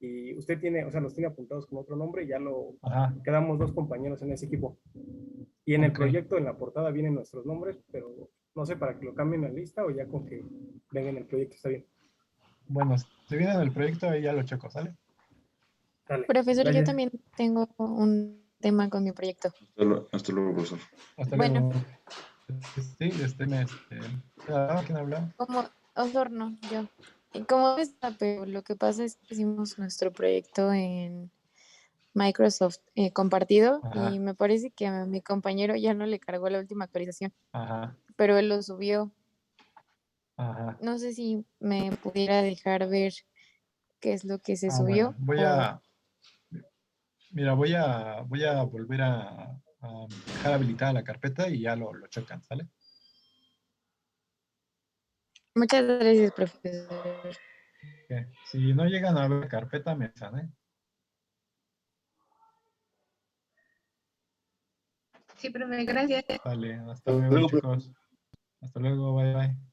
y usted tiene, o sea, nos tiene apuntados con otro nombre y ya lo ajá, quedamos dos compañeros en ese equipo. Y en el ok. proyecto, en la portada, vienen nuestros nombres, pero no sé para que lo cambien en la lista o ya con que venga en el proyecto está bien. Bueno, si viene en el proyecto, ahí ya lo checo, ¿sale? Dale, Profesor, yo gracias. también tengo un tema con mi proyecto. Hasta luego, profesor. Hasta Bueno, luego. Sí, ¿quién habla? como Osorno, yo. Como está, pero lo que pasa es que hicimos nuestro proyecto en Microsoft compartido y Ajá, me parece que a mi compañero ya no le cargó la última actualización, ajá, pero él lo subió. ajá. No sé si me pudiera dejar ver qué es lo que se Ah, bueno, subió o mira, voy a volver a dejar habilitada la carpeta y ya lo checan, ¿sale? muchas gracias, profesor. Que si no llegan a ver la carpeta, me avisan, ¿eh? Sí, profe, gracias. Vale, hasta Hasta luego, luego, chicos. Hasta luego, bye, bye.